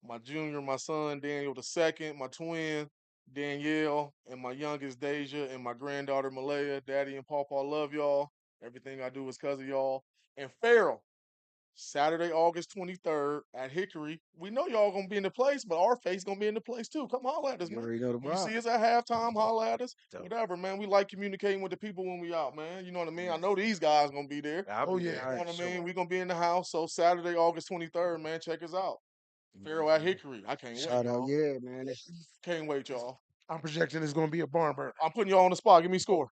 my junior, my son, Daniel the second, my twin, Danielle, and my youngest, Deja, and my granddaughter, Malaya. Daddy and Pawpaw love y'all. Everything I do is cause of y'all. And Farrell, Saturday, August 23rd at Hickory. We know y'all gonna be in the place, but our face gonna be in the place too. Come holler at us, You man. already know the When you vibe. see us at halftime, holler at us. Dope. Whatever, man. We like communicating with the people when we out, man. You know what I mean? I Yes. know these guys gonna be there. I'll Oh be yeah. there. You know what I Sure. mean? We gonna be in the house. So Saturday, August 23rd, man. Check us out. Farrell at Hickory. I can't wait, Shout out, y'all. yeah, man. Can't wait, y'all. I'm projecting it's gonna be a barn burner. I'm putting y'all on the spot. Give me score.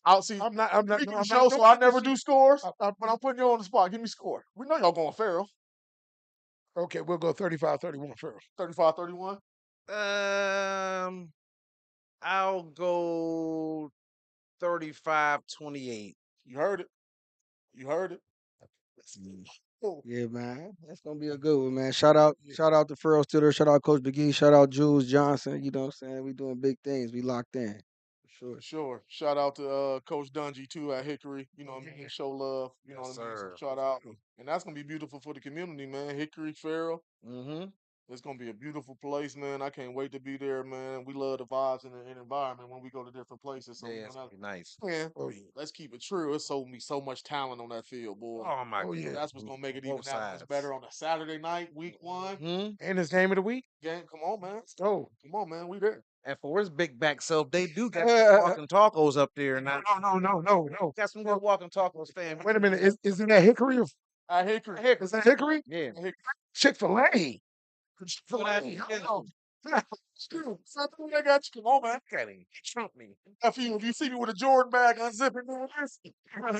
I'll see. I'm not We do no, the I'm show, not so doing I this never do shit. scores. But I'm putting you on the spot. Give me score. We know y'all going Farrell. Okay, we'll go 35-31 first. 35-31. Um, I'll go 35-28. You heard it. You heard it. Oh, Yeah, man. That's gonna be a good one, man. Shout yeah. out to Farrell Stiller, shout out Coach McGee, shout out Jules Johnson. You know what I'm saying? We doing big things. We locked in. For sure. For sure. Shout out to Coach Dungy too at Hickory. You know what I mean? Show love. You know Yes, what I mean? So sir. shout out. And that's gonna be beautiful for the community, man. Hickory, Farrell. Mm-hmm. It's gonna be a beautiful place, man. I can't wait to be there, man. We love the vibes and the environment when we go to different places. So Yeah, you it's know, gonna be nice. man, Oh yeah. let's keep it true. It's so me so much talent on that field, boy. Oh my Oh yeah. That's what's gonna make it even both that much sides. better on a Saturday night, week one Hmm. And it's game of the week. game. Come on, man. Oh. Come on, man. We there. And for his big back self, they do got some walking tacos up there now. No. Got some good walking tacos, fam. Wait a minute. Is it at Hickory or At Hickory. is that Hickory? Yeah. At Hickory. Chick-fil-A. Well, Chick-fil-A. Oh. Something they got you. Come on, man. Look at him. He trumped me. If you see me with a Jordan bag unzipping doing this,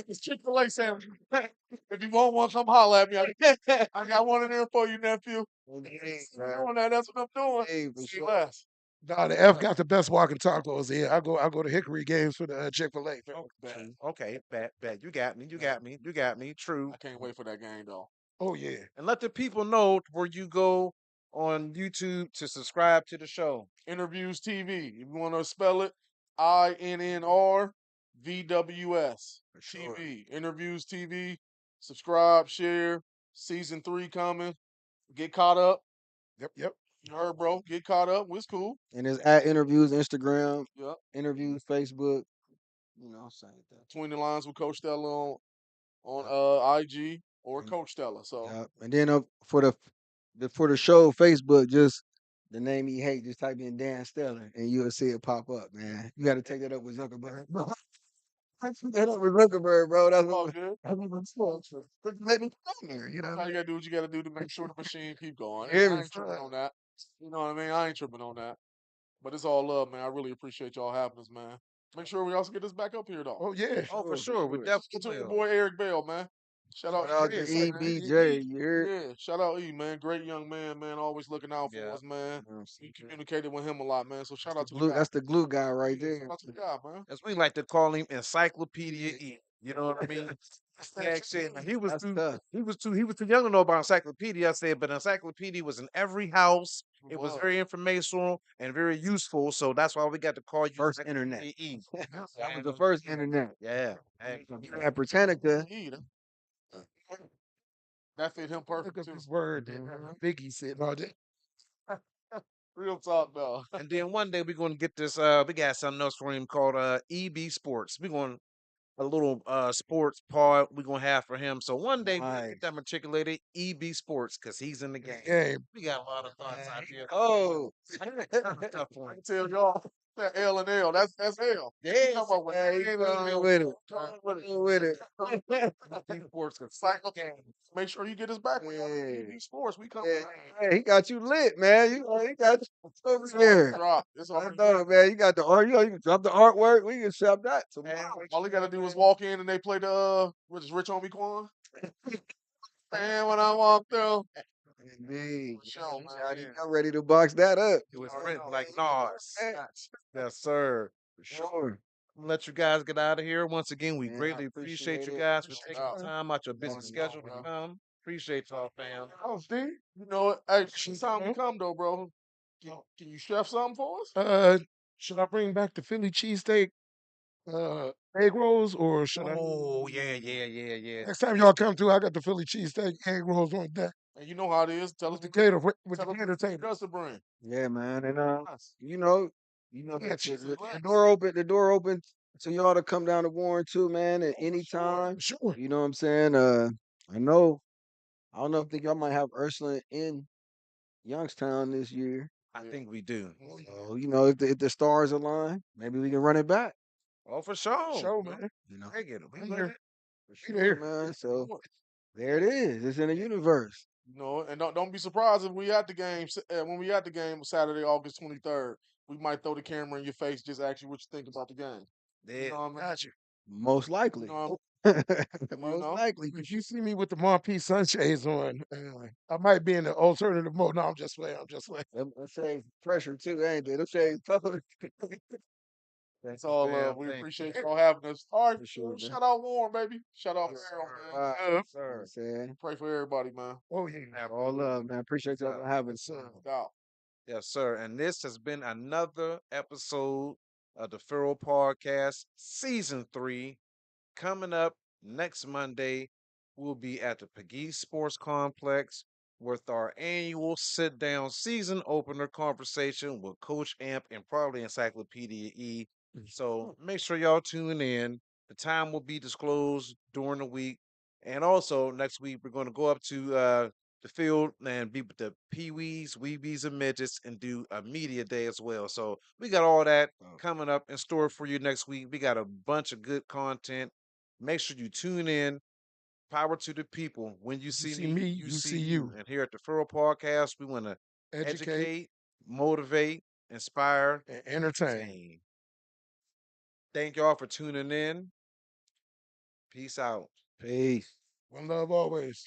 it's Chick-fil-A sandwich. If you want one, come holler at me. I got one in there for you, nephew. Hey, Doing that, that's what I'm doing. Hey, for See sure. less. Nah, the F got the best walking tacos here. I go to Hickory games for the Chick-fil-A. Okay, bet. You got me. You got me. True. I can't wait for that game though. Oh yeah. And let the people know where you go on YouTube to subscribe to the show. Interviews TV. If you want to spell it, INNRVWS sure. TV. Interviews TV. Subscribe, share. Season 3 coming. Get caught up. Yep. You heard, bro. Get caught up. It's cool. And it's at interviews, Instagram, Yep. interviews, Facebook. You know, same thing. Between the lines with Coach Stella on IG or And, Coach Stella. So and then for the show Facebook, just the name he hate, just type in Dan Stellar and you'll see it pop up, man. You got to take that up with Zuckerberg, bro. Take that up with Zuckerberg, bro. all good. That's what let me come here, you know. All you gotta do what you gotta do to make sure the machine keep going. Every I ain't tripping time. on that. You know what I mean? I ain't tripping on that. But it's all love, man. I really appreciate y'all having us, man. Make sure we also get this back up here though. Oh yeah. Oh, for Sure, sure. We sure. Shout definitely out to your will. boy Eric Bell, man. Shout out, Shout out Yeah, to say, man, EBJ, you heard? yeah. Shout out E, man. Great young man. Always looking out for Yeah. us, man. You know what I'm We saying? communicated with him a lot, man. So shout out to the Glue, guy. that's the glue guy right Yeah, there. shout out to the guy, man. As we like to call him Encyclopedia E. You know what I mean? Yeah, shit. He was That's too tough. he was too young to know about encyclopedia. I said, but encyclopedia was in every house. It was Was. very informational and very useful. So that's why we got to call you First internet. Encyclopedia E. That was the first internet. Yeah. At Britannica. E, that fit him Look perfect at too. this word that Biggie said all day. Real talk though. And then one day we're gonna get this we got something else for him called EB Sports. We're going a little sports part we're gonna have for him. So one day we'll Nice. get that matriculated EB Sports because he's in the game. Game. We got a lot of thoughts out here. Oh. Tough one. I tell y'all that L and L. That's L. Yeah, Come up with Hey, that. going with it. Going with it. EB Sports. Cycle game. Make sure you get us back when y'all Yeah. EB Sports. We come. Yeah. Hey, he got you lit, man. He got you over there. Drop. It's I already know, man. You got the art. You can drop the artwork. We can shop that tomorrow. all you gotta do is walk in and they play the which is Rich Homie Quan. Man, when I walk through, Indeed. show, man. I'm ready to box that up. It was written like Nas. Yes, sir. For sure. I'm gonna let you guys get out of here. Once again, we Man, I greatly appreciate you appreciate it. guys for Appreciate taking y'all. the time out your busy Thank you, schedule to bro. come. Appreciate y'all, fam. Oh, Steve. You know what? Hey, it's time to come though, bro. Can you chef something for us? Should I bring back the Philly cheesesteak egg rolls or should I Oh, yeah. next time y'all come through, I got the Philly cheesesteak egg rolls on deck. And you know how it is. Tell us With the cater with tell the us cater table. just to bring. Yeah, man. And Us. you know Yeah, the door open. The door open So y'all to come down to Warren too, man, at Oh, any for time. sure. You know what I'm saying? I know. I don't know if think y'all might have Ursula in Youngstown this year. I Yeah. think we do. Oh, yeah. So if the stars align, maybe we can run it back. Oh, for For sure. sure, man. You know, Bring it. We I'm with here. it. for Be sure, there. man. You So know it. there it is. It's in the universe. You know, and don't be surprised if we at the game when we at the game Saturday, August 23rd. We might throw the camera in your face, just ask you what you think about the game. You There. know what I mean? Got you. Most You likely. know, you Most know. likely. If you see me with the Monpiece sunshades on, I might be in the alternative mode. No, I'm just playing. I'm just playing. Them shades pressure too, ain't they? Them shades covered. It's That's a all fair love. We thing. appreciate y'all having us. All right, For sure, man. shout out Warren, baby. Shout out Yes, Farrell, sir. man. Uh, Uh, you know what I'm Sir. saying? Pray for everybody, man. oh, yeah. All Absolutely. love, man. Appreciate y'all Sir. for having Yes, us. sir. Out. Yes, sir. And this has been another episode of the Farrell Podcast, Season 3. Coming up next Monday, we'll be at the Peggy Sports Complex with our annual sit down season opener conversation with Coach Amp and probably Encyclopedia E. So make sure y'all tune in. The time will be disclosed during the week. And also, next week, we're going to go up to the field and be with the Pee-wees, Weebies, and Midgets and do a media day as well. So we got all that Oh, coming up in store for you next week. We got a bunch of good content. Make sure you tune in. Power to the people. When you You see see me, me, you you see see you. you. And here at the Furrow Podcast, we want to Educate educate, motivate, inspire, and and entertain. entertain. Thank y'all for tuning in. Peace out. peace. One love always.